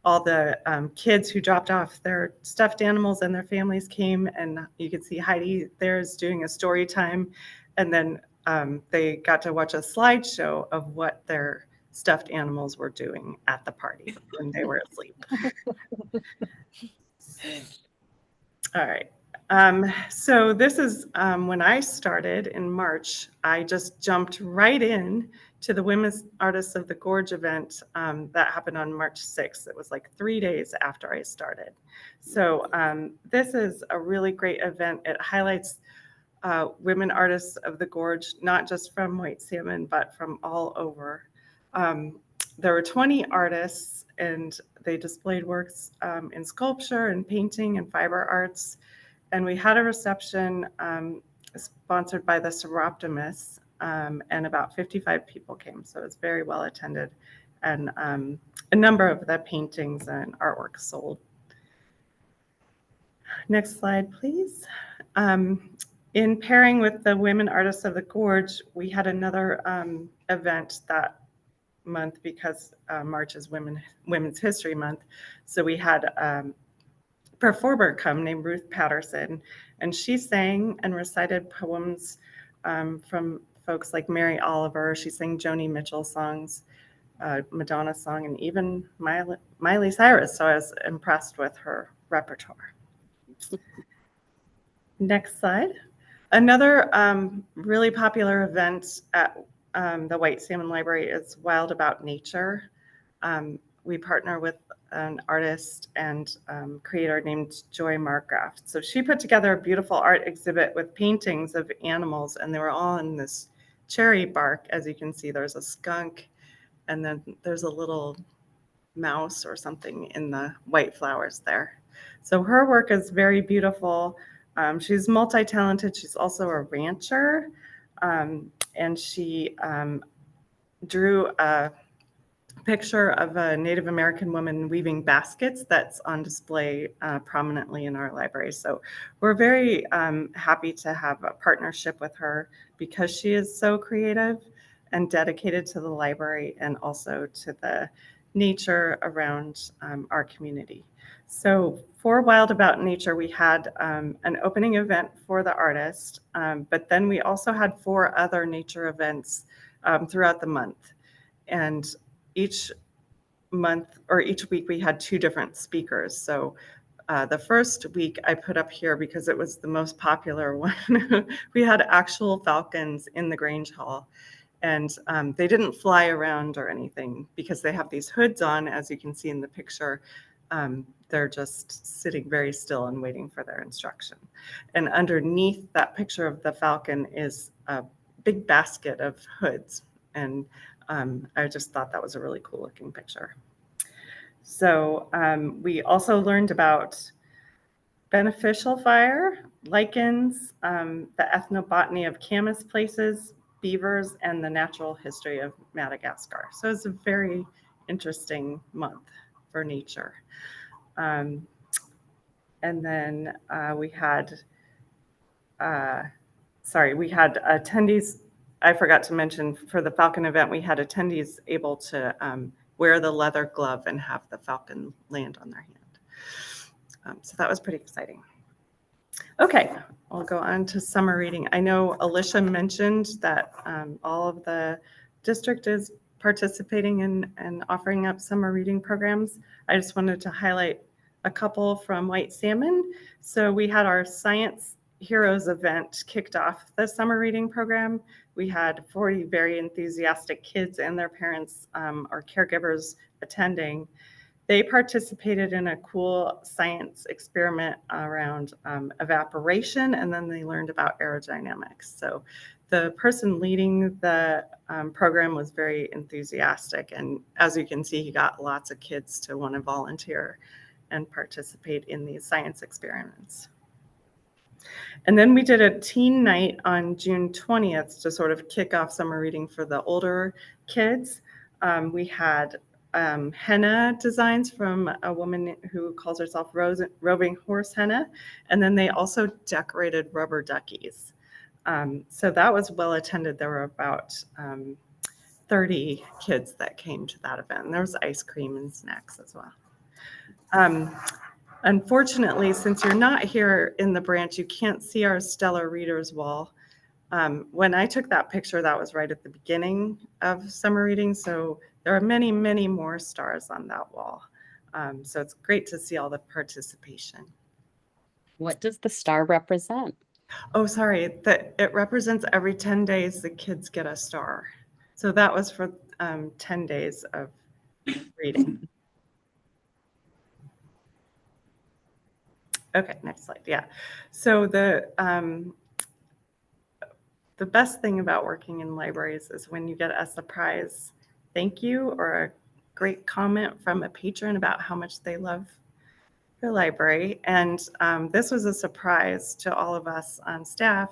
all the kids who dropped off their stuffed animals and their families came, and you could see Heidi there's doing a story time. And then they got to watch a slideshow of what their stuffed animals were doing at the party when they were asleep. All right. So this is when I started in March, I just jumped right in to the Women's Artists of the Gorge event that happened on March 6th. It was like 3 days after I started. So this is a really great event. It highlights women artists of the Gorge, not just from White Salmon, but from all over. There were 20 artists, and they displayed works in sculpture and painting and fiber arts. And we had a reception sponsored by the Seroptimists, and about 55 people came. So it was very well attended, and a number of the paintings and artwork sold. Next slide, please. In pairing with the Women Artists of the Gorge, we had another event that month because March is Women's History Month. So we had a performer come named Ruth Patterson, and she sang and recited poems from folks like Mary Oliver. She sang Joni Mitchell songs, Madonna song, and even Miley Cyrus. So I was impressed with her repertoire. Next slide. Another really popular event at the White Salmon Library is Wild About Nature. We partner with an artist and creator named Joy Markgraf. So she put together a beautiful art exhibit with paintings of animals, and they were all in this cherry bark. As you can see, there's a skunk, and then there's a little mouse or something in the white flowers there. So her work is very beautiful. She's multi-talented. She's also a rancher, and she drew a picture of a Native American woman weaving baskets that's on display prominently in our library. So we're very happy to have a partnership with her because she is so creative and dedicated to the library and also to the nature around our community. So for Wild About Nature, we had an opening event for the artist, but then we also had 4 other nature events throughout the month. And each month or each week we had 2 different speakers. So the first week I put up here because it was the most popular one. We had actual falcons in the Grange Hall, and they didn't fly around or anything because they have these hoods on, as you can see in the picture. They're just sitting very still and waiting for their instruction. And underneath that picture of the falcon is a big basket of hoods. And I just thought that was a really cool looking picture. So we also learned about beneficial fire, lichens, the ethnobotany of camas places, beavers, and the natural history of Madagascar. So it's a very interesting month for nature. And then we had attendees. I forgot to mention for the falcon event, we had attendees able to wear the leather glove and have the falcon land on their hand. So that was pretty exciting. Okay, we'll go on to summer reading. I know Alicia mentioned that all of the district is participating in and offering up summer reading programs. I just wanted to highlight a couple from White Salmon. So we had our Science Heroes event kicked off the summer reading program. We had 40 very enthusiastic kids and their parents or caregivers attending. They participated in a cool science experiment around evaporation, and then they learned about aerodynamics. So the person leading the program was very enthusiastic. And as you can see, he got lots of kids to want to volunteer and participate in these science experiments. And then we did a teen night on June 20th to sort of kick off summer reading for the older kids. We had henna designs from a woman who calls herself Roving Horse Henna. And then they also decorated rubber duckies. So that was well attended. There were about 30 kids that came to that event. And there was ice cream and snacks as well. Unfortunately, since you're not here in the branch, you can't see our Stellar Readers wall. When I took that picture, that was right at the beginning of summer reading. So there are many, many more stars on that wall. So it's great to see all the participation. What does the star represent? Oh, sorry, it represents every 10 days the kids get a star. So that was for 10 days of reading. Okay, next slide. Yeah. So the best thing about working in libraries is when you get a surprise thank you or a great comment from a patron about how much they love your library. And this was a surprise to all of us on staff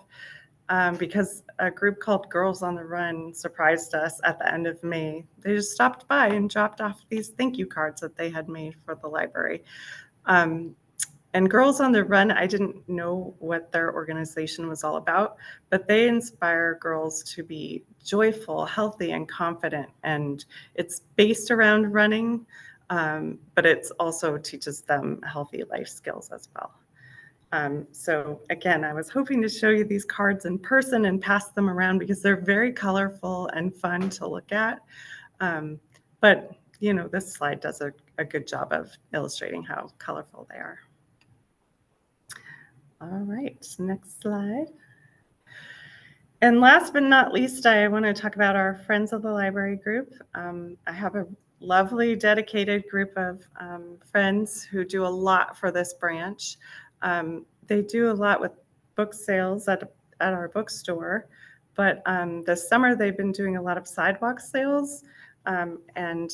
because a group called Girls on the Run surprised us at the end of May. They just stopped by and dropped off these thank you cards that they had made for the library. And Girls on the Run, I didn't know what their organization was all about, but they inspire girls to be joyful, healthy, and confident. And it's based around running, but it also teaches them healthy life skills as well. So again, I was hoping to show you these cards in person and pass them around because they're very colorful and fun to look at. But you know, this slide does a good job of illustrating how colorful they are. All right, next slide. And last but not least, I want to talk about our Friends of the Library group. I have a lovely, dedicated group of friends who do a lot for this branch. They do a lot with book sales at our bookstore, but this summer they've been doing a lot of sidewalk sales, and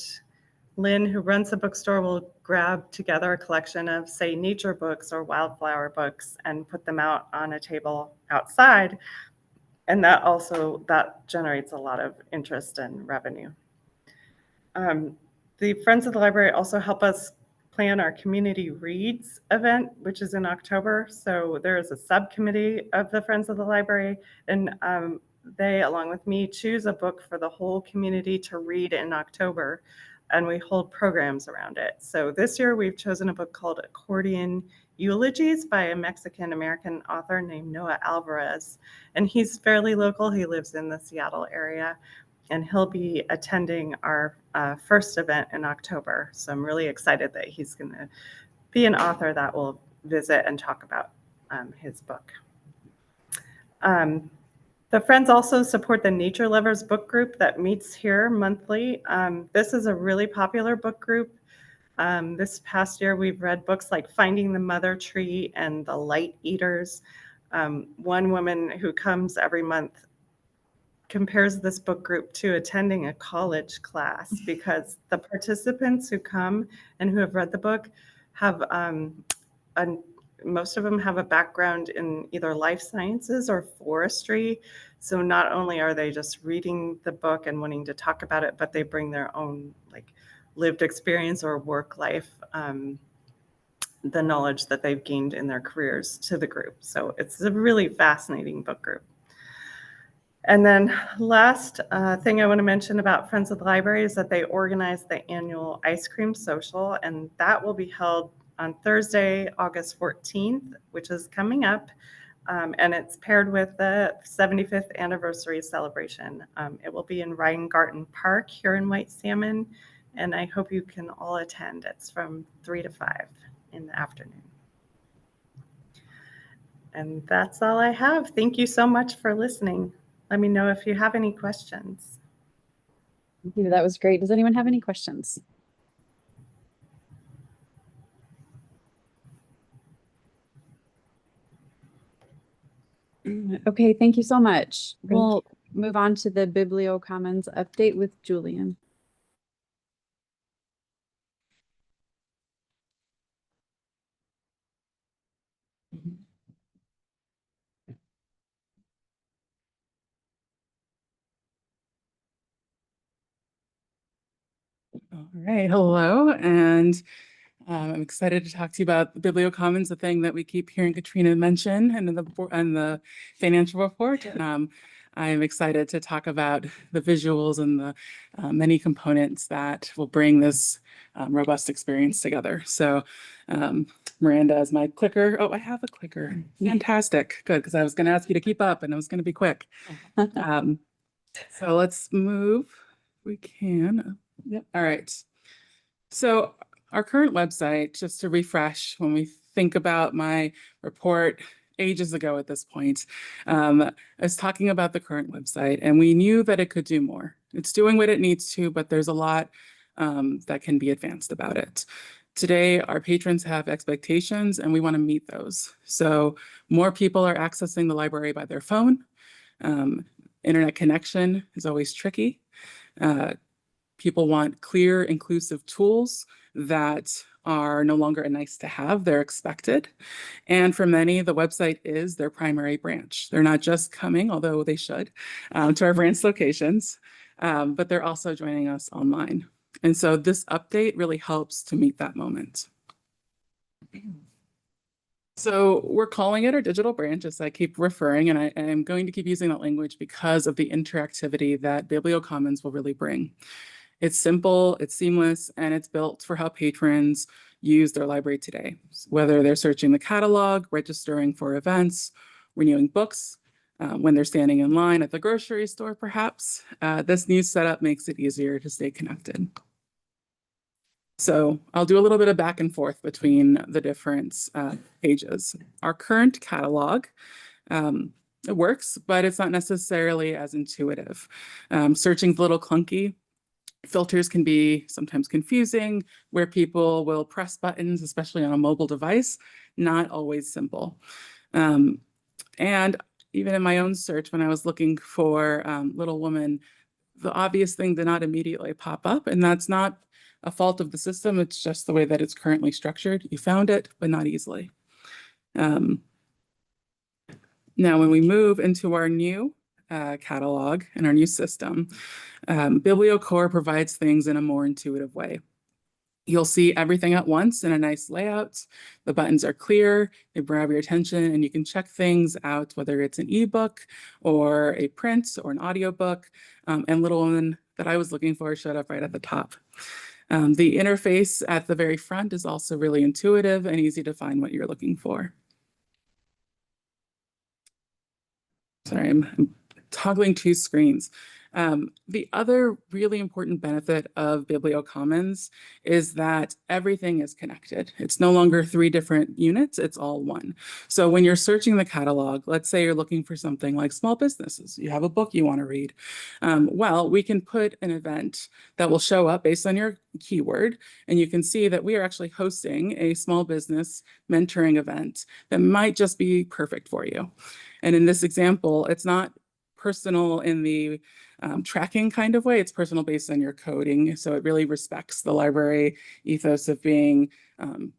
Lynn, who runs the bookstore, will grab together a collection of, say, nature books or wildflower books and put them out on a table outside. And that generates a lot of interest and revenue. The Friends of the Library also help us plan our Community Reads event, which is in October. So there is a subcommittee of the Friends of the Library, and they, along with me, choose a book for the whole community to read in October, and we hold programs around it. So this year we've chosen a book called Accordion Eulogies by a Mexican-American author named Noah Alvarez. And he's fairly local. He lives in the Seattle area, and he'll be attending our first event in October. So I'm really excited that he's going to be an author that will visit and talk about his book. The Friends also support the Nature Lovers book group that meets here monthly. This is a really popular book group. This past year, we've read books like Finding the Mother Tree and The Light Eaters. One woman who comes every month compares this book group to attending a college class because the participants who come and who have read the book have most of them have a background in either life sciences or forestry. So not only are they just reading the book and wanting to talk about it, but they bring their own like lived experience or work life, the knowledge that they've gained in their careers to the group. So it's a really fascinating book group. And then last thing I want to mention about Friends of the Library is that they organize the annual ice cream social, and that will be held on Thursday, August 14th, which is coming up. And it's paired with the 75th anniversary celebration. It will be in Reingarten Park here in White Salmon, and I hope you can all attend. It's from 3 to 5 in the afternoon. And that's all I have. Thank you so much for listening. Let me know if you have any questions. Thank you. That was great. Does anyone have any questions? Okay, thank you so much. We'll move on to the Biblio Commons update with Julian. All right, hello, and I'm excited to talk to you about Biblio Commons, the thing that we keep hearing Katrina mention and the financial report. I'm excited to talk about the visuals and the many components that will bring this robust experience together. So Miranda is my clicker. Oh, I have a clicker. Fantastic. Good, because I was going to ask you to keep up and I was going to be quick. So let's move. We can. Yep. All right. So our current website, just to refresh, when we think about my report ages ago at this point, I was talking about the current website, and we knew that it could do more. It's doing what it needs to, but there's a lot that can be advanced about it. Today, our patrons have expectations, and we want to meet those. So more people are accessing the library by their phone. Internet connection is always tricky. People want clear, inclusive tools that are no longer a nice to have, they're expected. And for many, the website is their primary branch. They're not just coming, although they should, to our branch locations, but they're also joining us online. And so this update really helps to meet that moment. So we're calling it our digital branch, as I keep referring, and I am going to keep using that language because of the interactivity that Biblio Commons will really bring. It's simple, it's seamless, and it's built for how patrons use their library today, whether they're searching the catalog, registering for events, renewing books, when they're standing in line at the grocery store, perhaps. This new setup makes it easier to stay connected. So I'll do a little bit of back and forth between the different pages. Our current catalog, it works, but it's not necessarily as intuitive. Searching's a little clunky. Filters can be sometimes confusing, where people will press buttons, especially on a mobile device, not always simple. And even in my own search, when I was looking for Little Woman, the obvious thing did not immediately pop up, and that's not a fault of the system. It's just the way that it's currently structured. You found it, but not easily. Now, when we move into our new catalog and our new system, BiblioCore provides things in a more intuitive way. You'll see everything at once in a nice layout. The buttons are clear, they grab your attention, and you can check things out, whether it's an ebook or a print or an audiobook. And Little Woman that I was looking for showed up right at the top. The interface at the very front is also really intuitive and easy to find what you're looking for. Sorry, I'm toggling two screens. The other really important benefit of Biblio Commons is that everything is connected. It's no longer 3 different units, it's all one. So when you're searching the catalog, let's say you're looking for something like small businesses, you have a book you want to read. Well, we can put an event that will show up based on your keyword, and you can see that we are actually hosting a small business mentoring event that might just be perfect for you. And in this example, it's not personal in the tracking kind of way, it's personal based on your coding. So it really respects the library ethos of being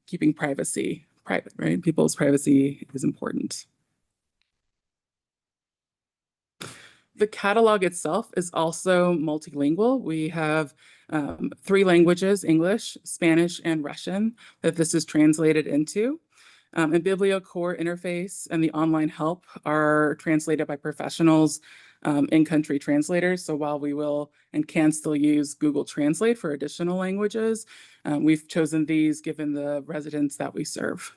keeping privacy private, right? People's privacy is important. The catalog itself is also multilingual. We have 3 languages, English, Spanish, and Russian, that this is translated into. And BiblioCore interface and the online help are translated by professionals in-country translators. So while we will and can still use Google Translate for additional languages, we've chosen these given the residents that we serve.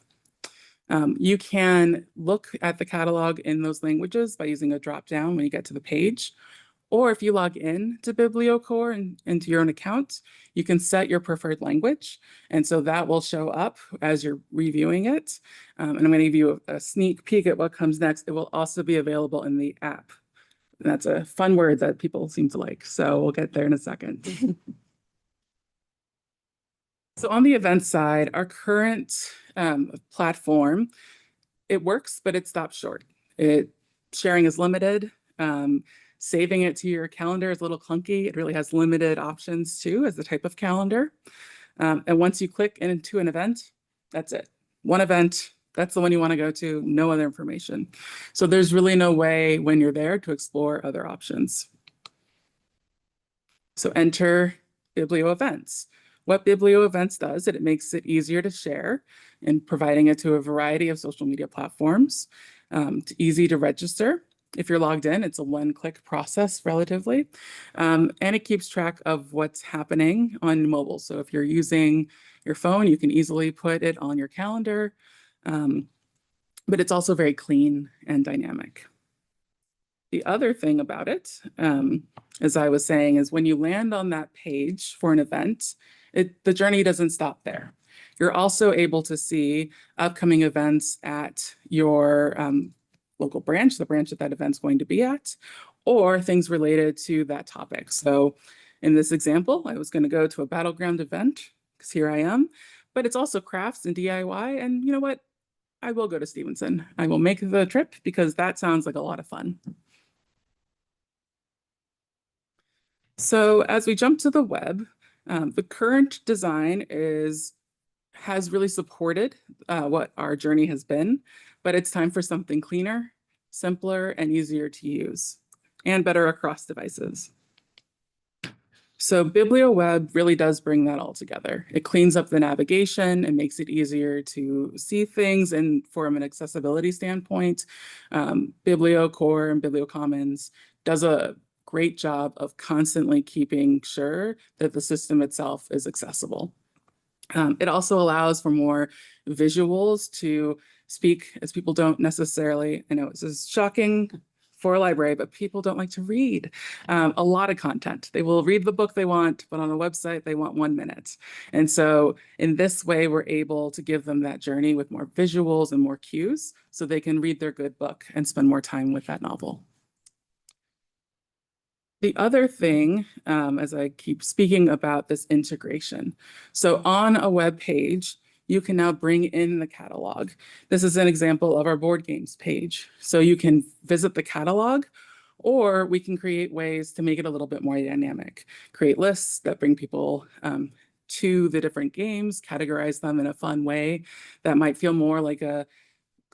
You can look at the catalog in those languages by using a drop-down when you get to the page. Or if you log in to BiblioCore and into your own account, you can set your preferred language. And so that will show up as you're reviewing it. And I'm going to give you a sneak peek at what comes next. It will also be available in the app. And that's a fun word that people seem to like. So we'll get there in a second. So on the event side, our current platform, it works, but it stops short. Sharing is limited. Saving it to your calendar is a little clunky. It really has limited options too as the type of calendar. And once you click into an event, that's it. One event, that's the one you want to go to, no other information. So there's really no way when you're there to explore other options. So enter Biblio Events. What Biblio Events does, it makes it easier to share and providing it to a variety of social media platforms. It's easy to register. If you're logged in, it's a one-click process relatively. And it keeps track of what's happening on mobile. So if you're using your phone, you can easily put it on your calendar. But it's also very clean and dynamic. The other thing about it, as I was saying, is when you land on that page for an event, the journey doesn't stop there. You're also able to see upcoming events at your local branch, the branch that event's going to be at, or things related to that topic. So in this example, I was going to go to a battleground event because here I am, but it's also crafts and DIY. And you know what? I will go to Stevenson. I will make the trip because that sounds like a lot of fun. So as we jump to the web, the current design has really supported what our journey has been, but it's time for something cleaner, simpler, and easier to use, and better across devices. So BiblioWeb really does bring that all together. It cleans up the navigation and makes it easier to see things, and from an accessibility standpoint, BiblioCore and BiblioCommons does a great job of constantly keeping sure that the system itself is accessible. It also allows for more visuals to speak, as people don't necessarily, I know this is shocking for a library, but people don't like to read a lot of content. They will read the book they want, but on a website, they want 1 minute. And so in this way, we're able to give them that journey with more visuals and more cues so they can read their good book and spend more time with that novel. The other thing, as I keep speaking about this integration. So on a web page, you can now bring in the catalog. This is an example of our board games page. So you can visit the catalog, or we can create ways to make it a little bit more dynamic. Create lists that bring people to the different games, categorize them in a fun way that might feel more like a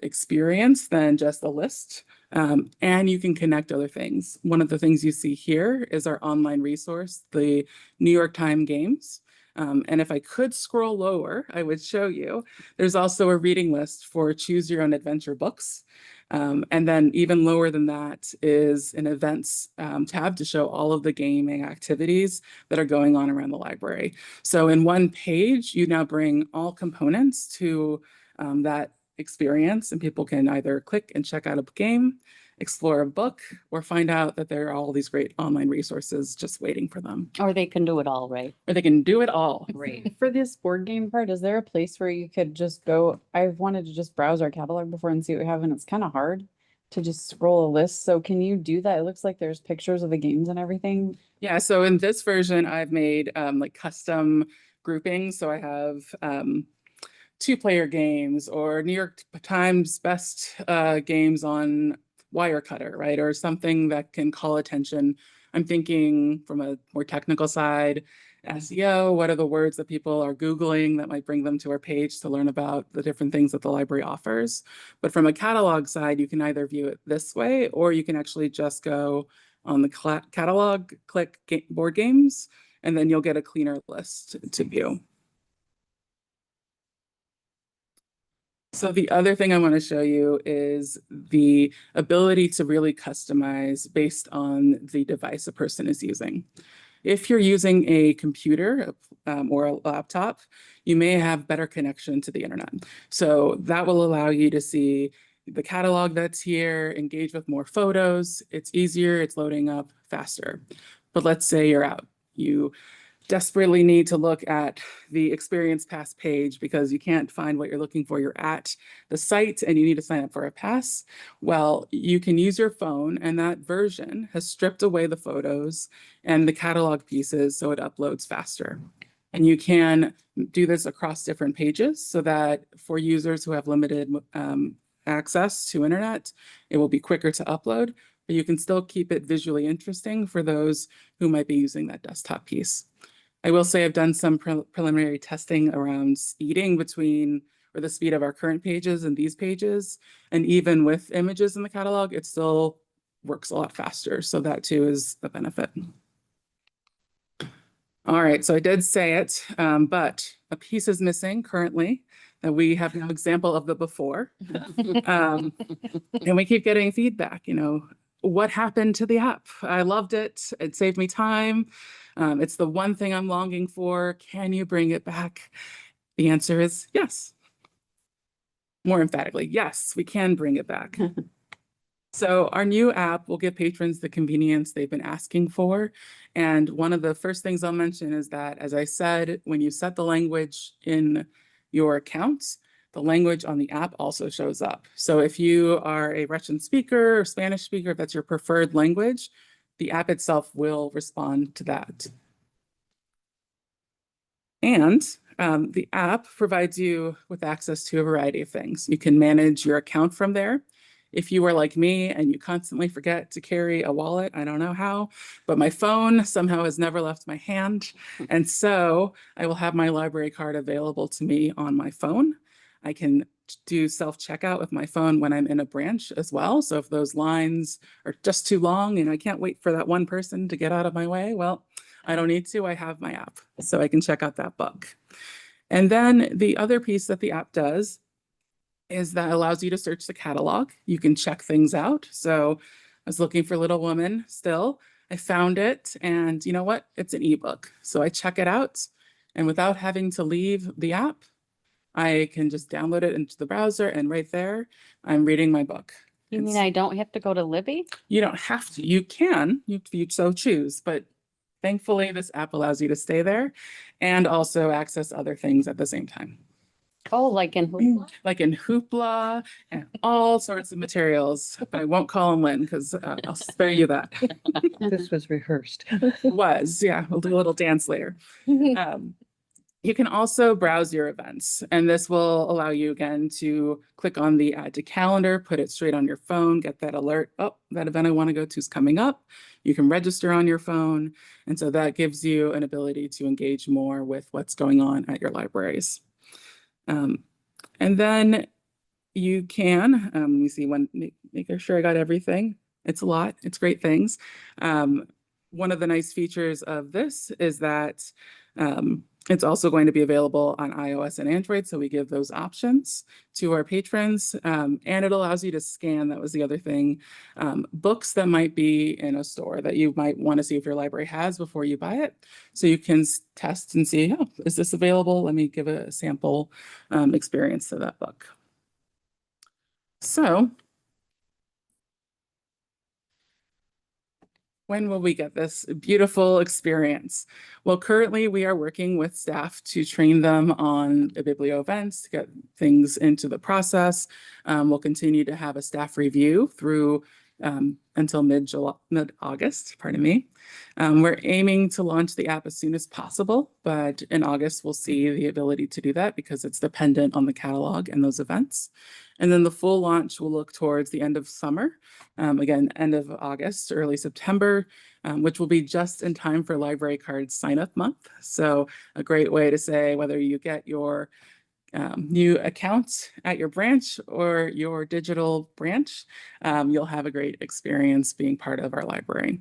experience than just a list. And you can connect other things. One of the things you see here is our online resource, the New York Times Games. And if I could scroll lower, I would show you. There's also a reading list for choose your own adventure books. And then even lower than that is an events tab to show all of the gaming activities that are going on around the library. So in one page, you now bring all components to that experience, and people can either click and check out a game, explore a book, or find out that there are all these great online resources just waiting for them. Or they can do it all, right? Or they can do it all. Right. For this board game part, is there a place where you could just go? I've wanted to just browse our catalog before and see what we have, and it's kind of hard to just scroll a list. So can you do that? It looks like there's pictures of the games and everything. Yeah, so in this version, I've made like custom groupings. So I have 2-player games or New York Times best games on Wirecutter, right? Or something that can call attention. I'm thinking from a more technical side, SEO, what are the words that people are Googling that might bring them to our page to learn about the different things that the library offers. But from a catalog side, you can either view it this way, or you can actually just go on the catalog, click board games, and then you'll get a cleaner list to view. So the other thing I want to show you is the ability to really customize based on the device a person is using. If you're using a computer or a laptop, you may have better connection to the internet. So that will allow you to see the catalog that's here, engage with more photos. It's easier, it's loading up faster. But let's say you're out. You desperately need to look at the Experience Pass page because you can't find what you're looking for. You're at the site and you need to sign up for a pass. Well, you can use your phone, and that version has stripped away the photos and the catalog pieces so it uploads faster. And you can do this across different pages so that for users who have limited access to internet, it will be quicker to upload, but you can still keep it visually interesting for those who might be using that desktop piece. I will say I've done some preliminary testing around speeding between, or the speed of our current pages and these pages. And even with images in the catalog, it still works a lot faster. So that too is a benefit. All right, so I did say it, but a piece is missing currently that we have no example of the before. And we keep getting feedback, what happened to the app? I loved it. It saved me time. It's the one thing I'm longing for. Can you bring it back? The answer is yes. More emphatically, yes, we can bring it back. So our new app will give patrons the convenience they've been asking for. And one of the first things I'll mention is that, as I said, when you set the language in your accounts, the language on the app also shows up. So if you are a Russian speaker or Spanish speaker, if that's your preferred language, the app itself will respond to that. And the app provides you with access to a variety of things. You can manage your account from there. If you are like me and you constantly forget to carry a wallet, I don't know how, but my phone somehow has never left my hand. And so I will have my library card available to me on my phone. I can do self-checkout with my phone when I'm in a branch as well. So if those lines are just too long and I can't wait for that one person to get out of my way, well, I don't need to, I have my app, so I can check out that book. And then the other piece that the app does is that allows you to search the catalog. You can check things out. So I was looking for Little Woman still. I found it, and you know what? It's an ebook. So I check it out, and without having to leave the app, I can just download it into the browser, and right there, I'm reading my book. You mean I don't have to go to Libby? You don't have to. You can, if you so choose, but thankfully, this app allows you to stay there and also access other things at the same time. Oh, like in Hoopla? Like in Hoopla and all sorts of materials. But I won't call him Lynn because I'll spare you that. This was rehearsed. Was, yeah. We'll do a little dance later. You can also browse your events, and this will allow you again to click on the add to calendar, put it straight on your phone, get that alert. Oh, that event I want to go to is coming up. You can register on your phone. And so that gives you an ability to engage more with what's going on at your libraries. And then you can, let me see, making sure I got everything. It's a lot, it's great things. One of the nice features of this is that it's also going to be available on iOS and Android, so we give those options to our patrons, and it allows you to scan, that was the other thing, books that might be in a store that you might want to see if your library has before you buy it. So you can test and see, oh, is this available? Let me give a sample experience to that book. So when will we get this beautiful experience? Well, currently we are working with staff to train them on the Biblio events, to get things into the process. We'll continue to have a staff review through until mid-August, pardon me. We're aiming to launch the app as soon as possible, but in August we'll see the ability to do that because it's dependent on the catalog and those events. And then the full launch will look towards the end of summer, again, end of August, early September, which will be just in time for Library Card sign-up month. So a great way to say whether you get your new account at your branch or your digital branch, you'll have a great experience being part of our library.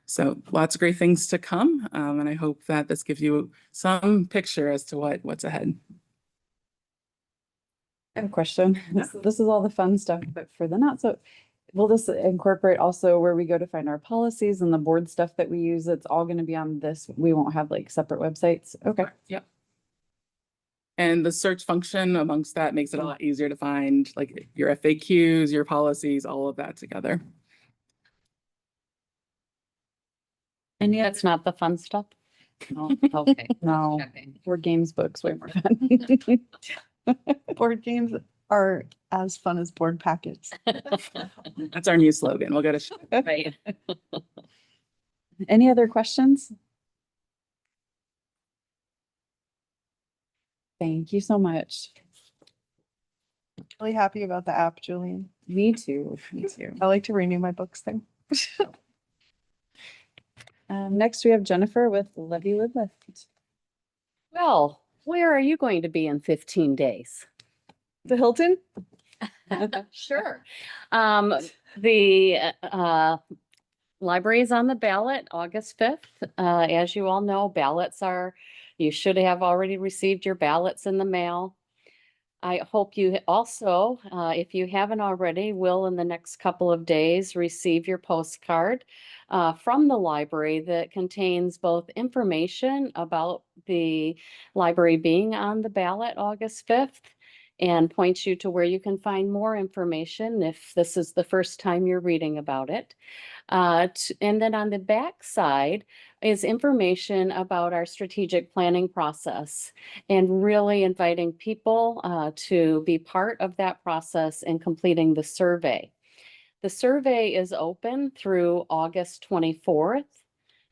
So lots of great things to come, and I hope that this gives you some picture as to what's ahead. I have a question. This is all the fun stuff, but for the not so, will this incorporate also where we go to find our policies and the board stuff that we use? It's all gonna be on this. We won't have like separate websites. Okay. Yep. And the search function amongst that makes it a lot easier to find like your FAQs, your policies, all of that together. And that's not the fun stuff? Oh, okay. No, Checking. board games, books, way more fun. Board games are as fun as board packets. That's our new slogan. We'll go to. Right. Any other questions? Thank you so much. Really happy about the app, Julian. Me too. Me too. I like to renew my books there. Next, we have Jennifer with Levy Lid Lift. Well, where are you going to be in 15 days? The Hilton? Sure. The library is on the ballot August 5th. As you all know, you should have already received your ballots in the mail. I hope you also, if you haven't already, will in the next couple of days receive your postcard from the library that contains both information about the library being on the ballot August 5th and points you to where you can find more information if this is the first time you're reading about it. And then on the back side is information about our strategic planning process and really inviting people to be part of that process and completing the survey. The survey is open through August 24th.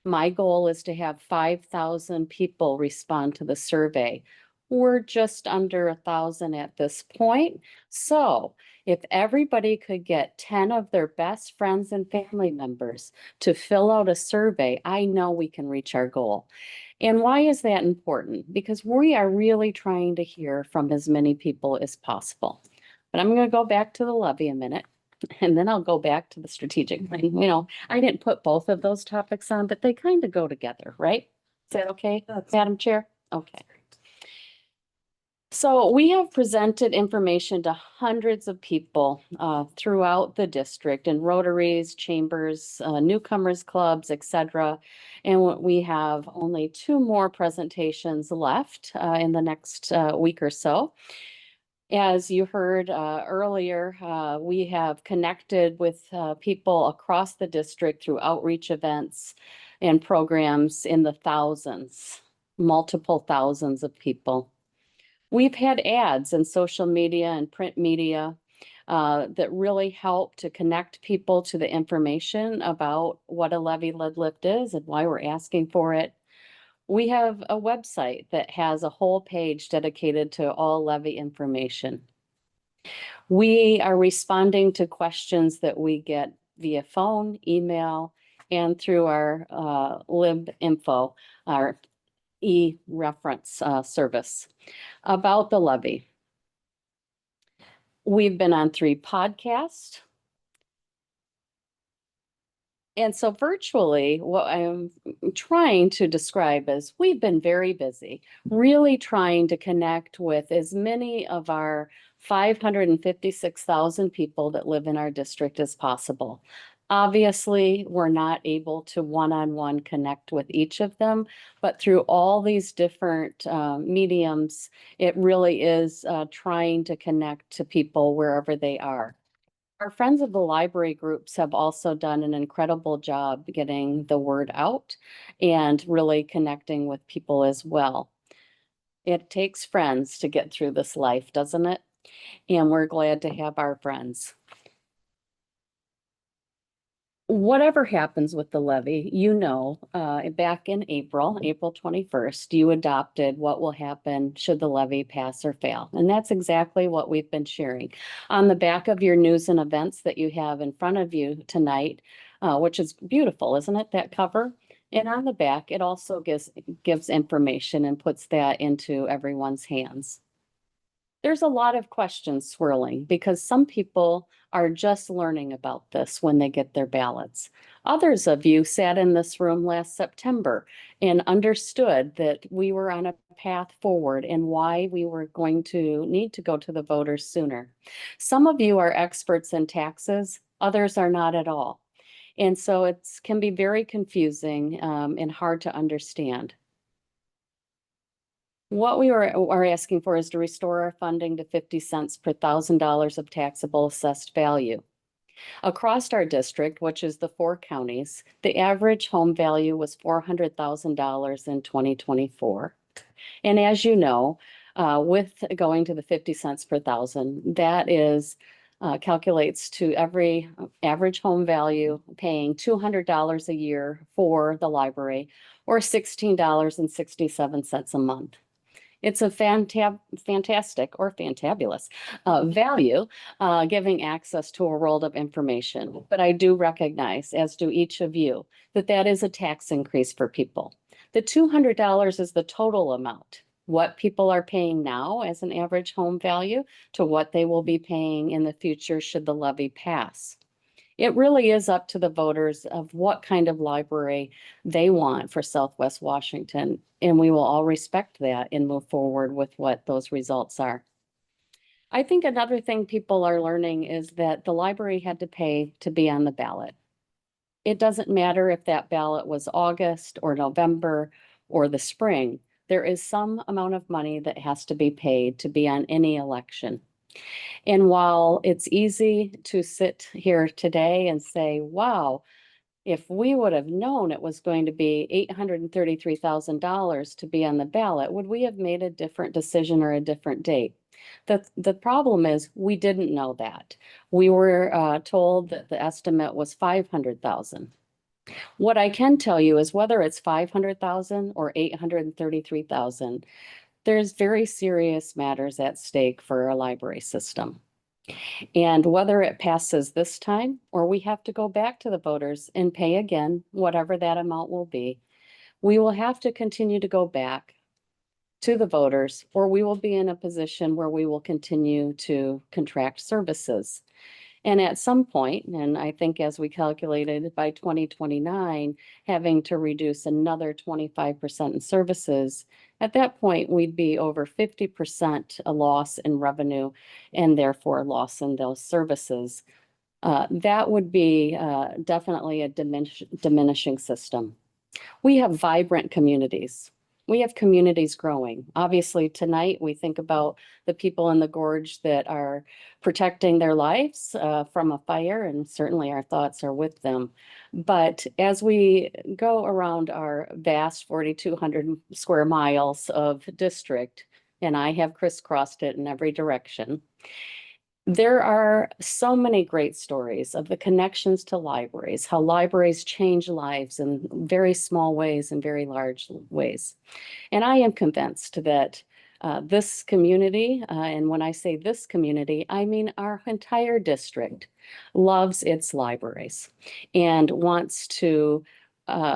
My goal is to have 5,000 people respond to the survey. We're just under 1,000 at this point. So if everybody could get 10 of their best friends and family members to fill out a survey, I know we can reach our goal. And why is that important? Because we are really trying to hear from as many people as possible. But I'm going to go back to the levy a minute. And then I'll go back to the strategic plan. You know, I didn't put both of those topics on, but they kind of go together, right? Is that okay, Madam Chair? Okay. So we have presented information to hundreds of people throughout the district in Rotaries, chambers, newcomers clubs, etc. And we have only 2 more presentations left in the next week or so. As you heard earlier, we have connected with people across the district through outreach events and programs in the thousands, multiple thousands of people. We've had ads in social media and print media that really help to connect people to the information about what a levy lid lift is and why we're asking for it. We have a website that has a whole page dedicated to all levy information. We are responding to questions that we get via phone, email, and through our lib info, our e-reference service about the levy. We've been on 3 podcasts. And so virtually, what I'm trying to describe is we've been very busy, really trying to connect with as many of our 556,000 people that live in our district as possible. Obviously, we're not able to one-on-one connect with each of them, but through all these different mediums, it really is trying to connect to people wherever they are. Our Friends of the Library groups have also done an incredible job getting the word out and really connecting with people as well. It takes friends to get through this life, doesn't it? And we're glad to have our friends. Whatever happens with the levy, you know, back in April 21st, you adopted what will happen should the levy pass or fail. And that's exactly what we've been sharing. On the back of your news and events that you have in front of you tonight, which is beautiful, isn't it, that cover? And on the back, it also gives information and puts that into everyone's hands. There's a lot of questions swirling because some people are just learning about this when they get their ballots. Others of you sat in this room last September and understood that we were on a path forward and why we were going to need to go to the voters sooner. Some of you are experts in taxes, others are not at all. And so it can be very confusing and hard to understand. What we are asking for is to restore our funding to 50 cents per $1,000 of taxable assessed value. Across our district, which is the 4 counties, the average home value was $400,000 in 2024. And as you know, with going to the 50 cents per thousand, that is calculates to every average home value paying $200 a year for the library or $16.67 a month. It's a fantastic or fantabulous value, giving access to a world of information. But I do recognize, as do each of you, that that is a tax increase for people. The $200 is the total amount, what people are paying now as an average home value to what they will be paying in the future should the levy pass. It really is up to the voters of what kind of library they want for Southwest Washington, and we will all respect that and move forward with what those results are. I think another thing people are learning is that the library had to pay to be on the ballot. It doesn't matter if that ballot was August or November or the spring. There is some amount of money that has to be paid to be on any election. And while it's easy to sit here today and say, wow, if we would have known it was going to be $833,000 to be on the ballot, would we have made a different decision or a different date? The problem is we didn't know that. We were told that the estimate was 500,000. What I can tell you is whether it's 500,000 or 833,000, there's very serious matters at stake for our library system. And whether it passes this time or we have to go back to the voters and pay again, whatever that amount will be, we will have to continue to go back to the voters, or we will be in a position where we will continue to contract services. And at some point, and I think as we calculated by 2029, having to reduce another 25% in services, at that point, we'd be over 50% a loss in revenue and therefore loss in those services. That would be definitely a diminishing system. We have vibrant communities. We have communities growing. Obviously, tonight we think about the people in the gorge that are protecting their lives from a fire, and certainly our thoughts are with them. But as we go around our vast 4,200 square miles of district, and I have crisscrossed it in every direction, there are so many great stories of the connections to libraries, how libraries change lives in very small ways and very large ways. And I am convinced that this community, and when I say this community, I mean our entire district, loves its libraries and wants to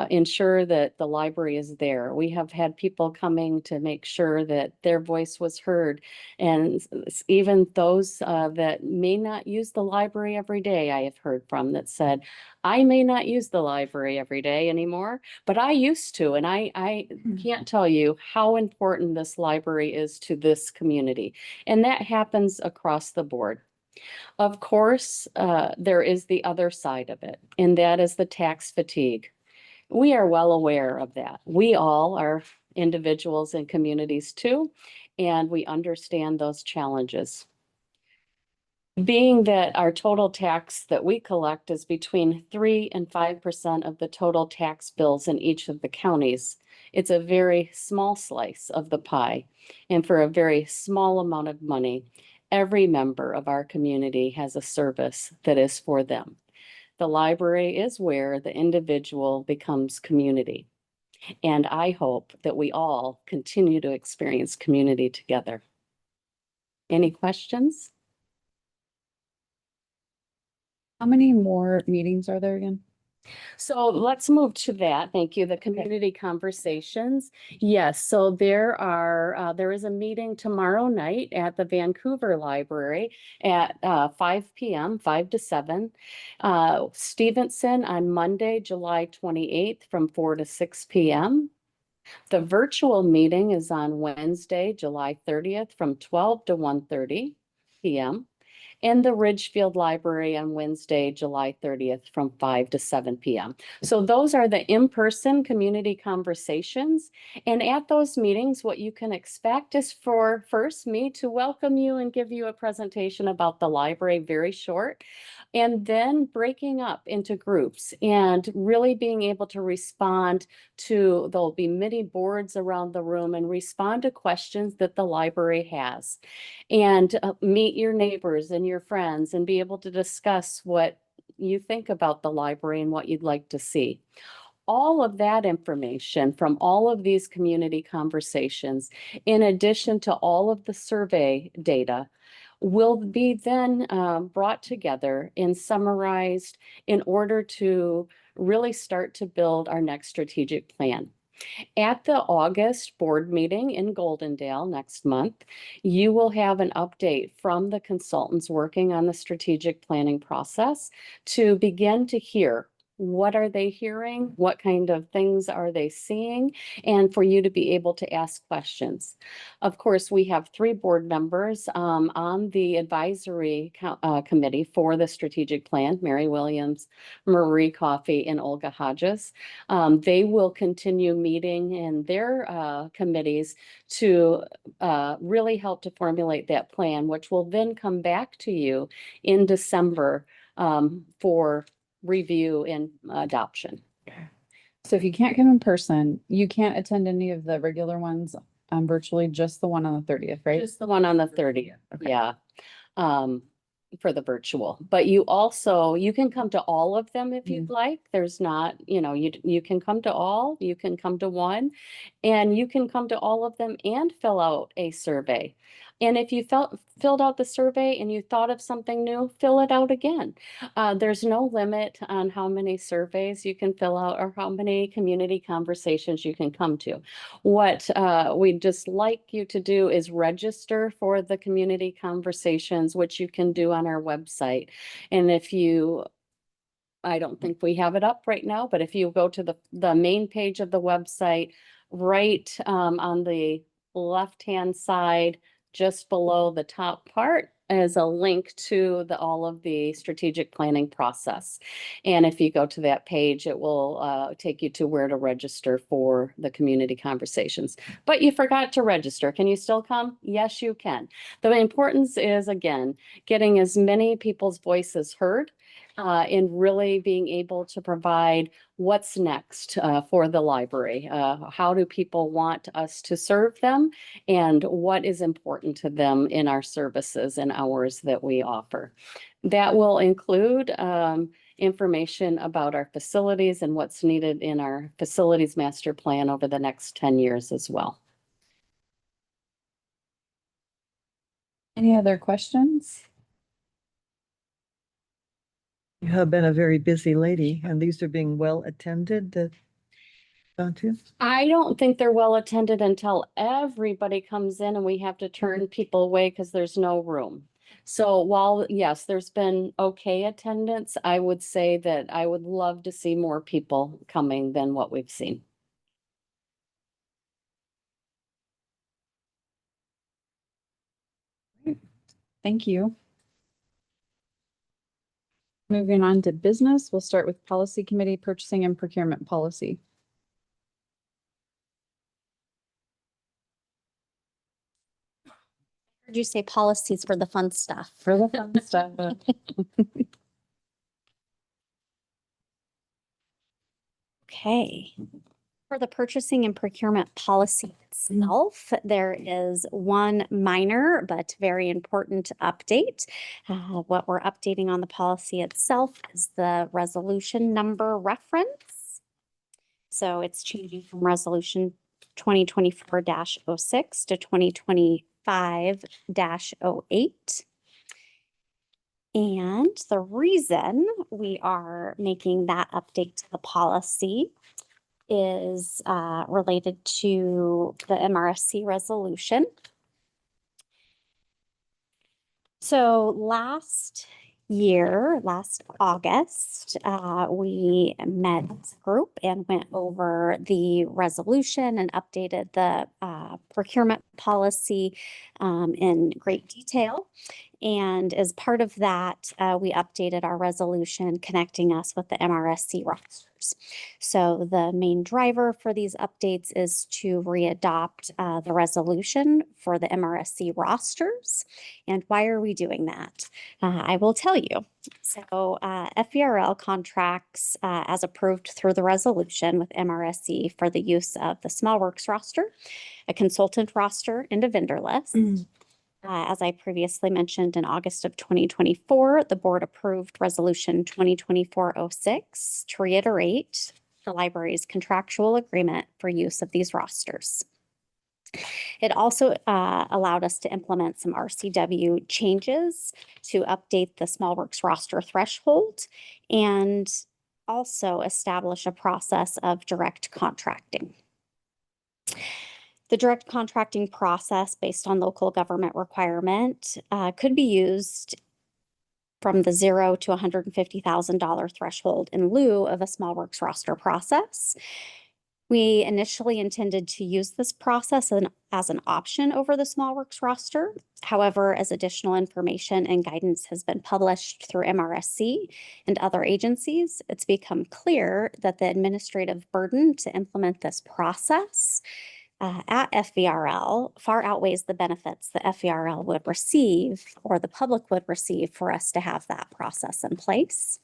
ensure that the library is there. We have had people coming to make sure that their voice was heard. And even those that may not use the library every day, I have heard from that said, I may not use the library every day anymore, but I used to. And I can't tell you how important this library is to this community. And that happens across the board. Of course, there is the other side of it, and that is the tax fatigue. We are well aware of that. We all are individuals and communities too, and we understand those challenges. Being that our total tax that we collect is between 3 and 5% of the total tax bills in each of the counties, it's a very small slice of the pie. And for a very small amount of money, every member of our community has a service that is for them. The library is where the individual becomes community. And I hope that we all continue to experience community together. Any questions? How many more meetings are there again? So let's move to that. Thank you. The community conversations. Yes, so there is a meeting tomorrow night at the Vancouver Library at 5 p.m., 5 to 7. Stevenson on Monday, July 28th from 4 to 6 p.m. The virtual meeting is on Wednesday, July 30th from 12 to 1:30 p.m. And the Ridgefield Library on Wednesday, July 30th from 5 to 7 p.m. So those are the in-person community conversations. And at those meetings, what you can expect is for first me to welcome you and give you a presentation about the library, very short, and then breaking up into groups and really being able to respond to, there'll be many boards around the room, and respond to questions that the library has. And meet your neighbors and your friends and be able to discuss what you think about the library and what you'd like to see. All of that information from all of these community conversations, in addition to all of the survey data, will be then brought together and summarized in order to really start to build our next strategic plan. At the August board meeting in Goldendale next month, you will have an update from the consultants working on the strategic planning process to begin to hear what are they hearing, what kind of things are they seeing, and for you to be able to ask questions. Of course, we have 3 board members on the advisory committee for the strategic plan: Mary Williams, Marie Coffey, and Olga Hodges. They will continue meeting in their committees to really help to formulate that plan, which will then come back to you in December for review and adoption. So if you can't come in person, you can't attend any of the regular ones virtually, just the one on the 30th, right? Just the one on the 30th, Okay. yeah. For the virtual, but you can come to all of them if you'd like. There's not, you can come to all, you can come to one, and you can come to all of them and fill out a survey. And if you filled out the survey and you thought of something new, fill it out again. There's no limit on how many surveys you can fill out or how many community conversations you can come to. What we'd just like you to do is register for the community conversations, which you can do on our website. And I don't think we have it up right now, but if you go to the main page of the website, right on the left-hand side, just below the top part, is a link to all of the strategic planning process. And if you go to that page, it will take you to where to register for the community conversations. But you forgot to register. Can you still come? Yes, you can. The importance is, again, getting as many people's voices heard in really being able to provide what's next for the library. How do people want us to serve them, and what is important to them in our services and hours that we offer? That will include information about our facilities and what's needed in our facilities master plan over the next 10 years as well. Any other questions? You have been a very busy lady, and these are being well attended, don't you? I don't think they're well attended until everybody comes in and we have to turn people away because there's no room. So while, yes, there's been okay attendance, I would say that I would love to see more people coming than what we've seen. Thank you. Moving on to business, we'll start with policy committee, purchasing and procurement policy. Heard you say policies for the fun stuff. For the fun stuff. Okay. For the purchasing and procurement policy itself, there is one minor but very important update. What we're updating on the policy itself is the resolution number reference. So it's changing from resolution 2024-06 to 2025-08. And the reason we are making that update to the policy is related to the MRSC resolution. So last August, we met as a group and went over the resolution and updated the procurement policy in great detail. And as part of that, we updated our resolution connecting us with the MRSC rosters. So the main driver for these updates is to readopt the resolution for the MRSC rosters. And why are we doing that? I will tell you. So FVRL contracts as approved through the resolution with MRSC for the use of the Small Works roster, a consultant roster, and a vendor list. As I previously mentioned, in August of 2024, the board approved Resolution 2024-06 to reiterate the library's contractual agreement for use of these rosters. It also allowed us to implement some RCW changes to update the Small Works roster threshold and also establish a process of direct contracting. The direct contracting process based on local government requirement could be used from the $0 to $150,000 threshold in lieu of a Small Works roster process. We initially intended to use this process as an option over the Small Works roster. However, as additional information and guidance has been published through MRSC and other agencies, it's become clear that the administrative burden to implement this process at FVRL far outweighs the benefits the FVRL would receive or the public would receive for us to have that process in place.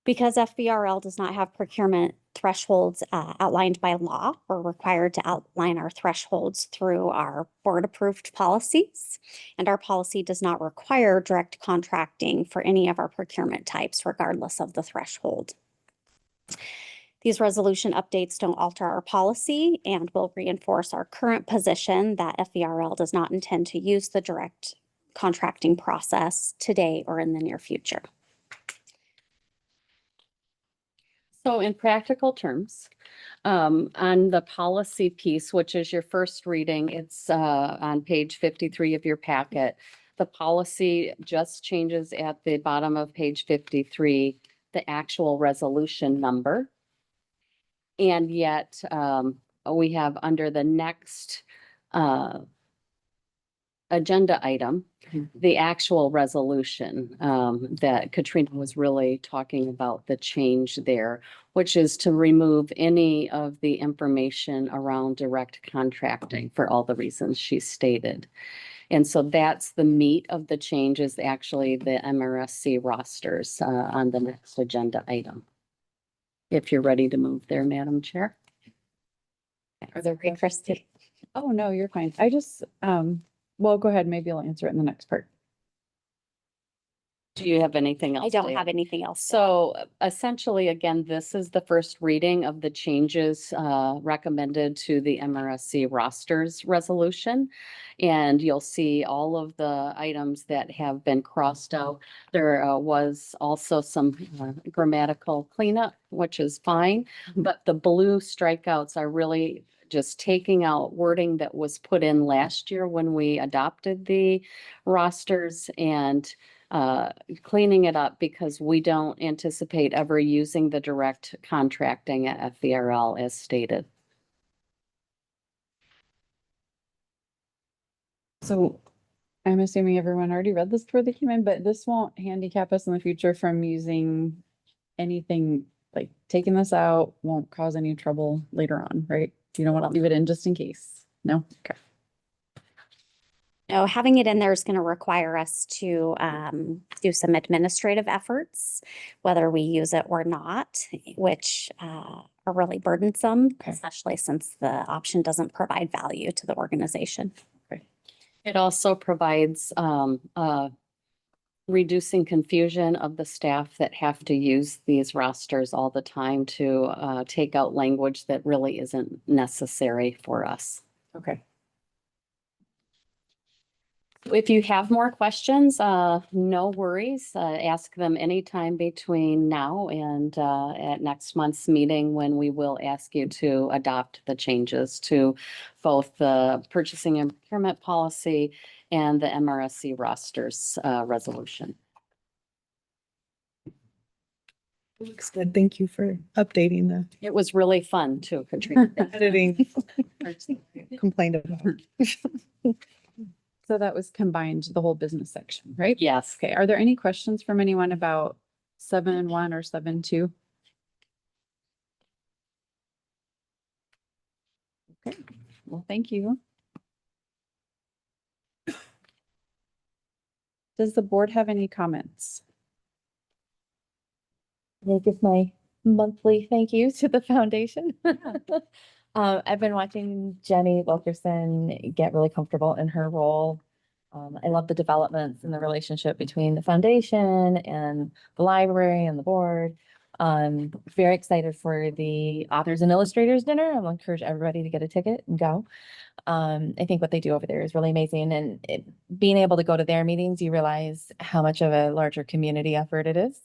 Because FVRL does not have procurement thresholds outlined by law, we're required to outline our thresholds through our board-approved policies, and our policy does not require direct contracting for any of our procurement types, regardless of the threshold. These resolution updates don't alter our policy and will reinforce our current position that FVRL does not intend to use the direct contracting process today or in the near future. So in practical terms, on the policy piece, which is your first reading, it's on page 53 of your packet. The policy just changes at the bottom of page 53, the actual resolution number. And yet we have under the next agenda item, the actual resolution that Katrina was really talking about, the change there, which is to remove any of the information around direct contracting for all the reasons she stated. And so that's the meat of the changes, actually the MRSC rosters on the next agenda item. If you're ready to move there, Madam Chair. Are there questions? Oh, no, you're fine. I just, well, go ahead. Maybe I'll answer it in the next part. Do you have anything else? I don't to have add? anything else. So essentially, again, this is the first reading of the changes recommended to the MRSC rosters resolution. And you'll see all of the items that have been crossed out. There was also some grammatical cleanup, which is fine, but the blue strikeouts are really just taking out wording that was put in last year when we adopted the rosters and cleaning it up because we don't anticipate ever using the direct contracting at FVRL as stated. So I'm assuming everyone already read this before they came in, but this won't handicap us in the future from using anything, like taking this out won't cause any trouble later on, right? You don't want to leave it in just in case. No? Okay. No, having it in there is going to require us to do some administrative efforts, whether we use it or not, which are really burdensome, especially since the option doesn't provide value to the organization. Okay. It also provides reducing confusion of the staff that have to use these rosters all the time to take out language that really isn't necessary for us. Okay. If you have more questions, no worries. Ask them anytime between now and at next month's meeting, when we will ask you to adopt the changes to both the purchasing and procurement policy and the MRSC rosters resolution. Looks good. Thank you for updating the It was really fun too, Katrina. editing complained about. So that was combined, the whole business section, right? Yes. Okay, are there any questions from anyone about 7.1 or 7.2? Okay, well, thank you. Does the board have any comments? I give my monthly thank you to the foundation. I've been watching Jenny Wilkerson get really comfortable in her role. I love the developments in the relationship between the foundation and the library and the board. Very excited for the authors and illustrators dinner. I'll encourage everybody to get a ticket and go. I think what they do over there is really amazing, and being able to go to their meetings, you realize how much of a larger community effort it is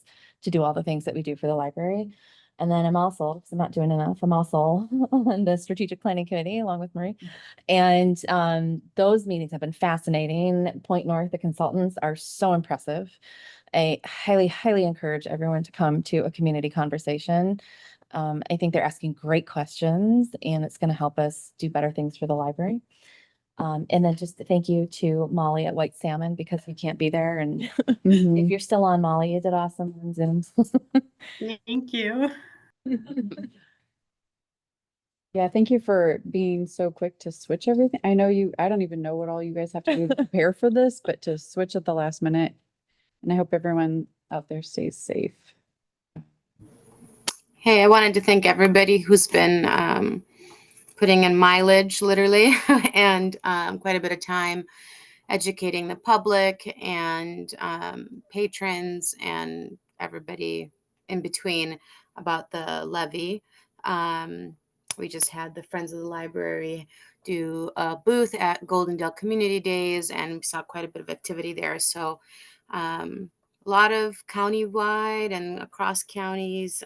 to do all the things that we do for the library. And then I'm also, because I'm not doing enough, I'm also on the strategic planning committee along with Marie. And those meetings have been fascinating. Point North, the consultants are so impressive. I highly, highly encourage everyone to come to a community conversation. I think they're asking great questions, and it's going to help us do better things for the library. And then just thank you to Molly at White Salmon, because we can't be there. And if you're still on, Molly, you did awesome on Zoom. Thank you. Yeah, thank you for being so quick to switch everything. I know I don't even know what all you guys have to do to prepare for this, but to switch at the last minute. And I hope everyone out there stays safe. Hey, I wanted to thank everybody who's been putting in mileage, literally, and quite a bit of time educating the public and patrons and everybody in between about the levy. We just had the Friends of the Library do a booth at Goldendale Community Days, and we saw quite a bit of activity there. So a lot of countywide and across counties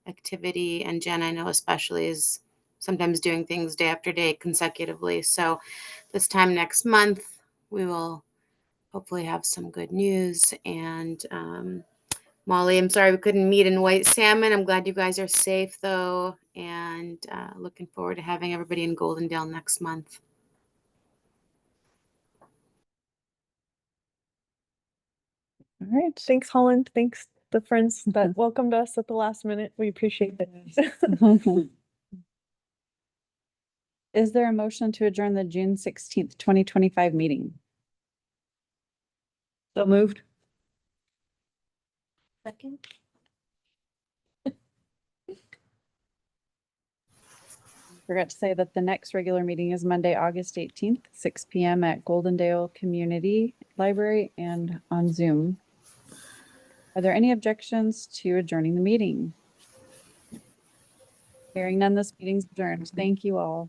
activity. And Jen, I know especially, is sometimes doing things day after day consecutively. So this time next month, we will hopefully have some good news. And Molly, I'm sorry we couldn't meet in White Salmon. I'm glad you guys are safe though, and looking forward to having everybody in Goldendale next month. All right. Thanks, Holland. Thanks, the friends that welcomed us at the last minute. We appreciate it. Is there a motion to adjourn the June 16th, 2025 meeting? So moved. Second. Forgot to say that the next regular meeting is Monday, August 18th, 6 p.m. at Goldendale Community Library and on Zoom. Are there any objections to adjourning the meeting? Hearing none, this meeting's adjourned. Thank you all.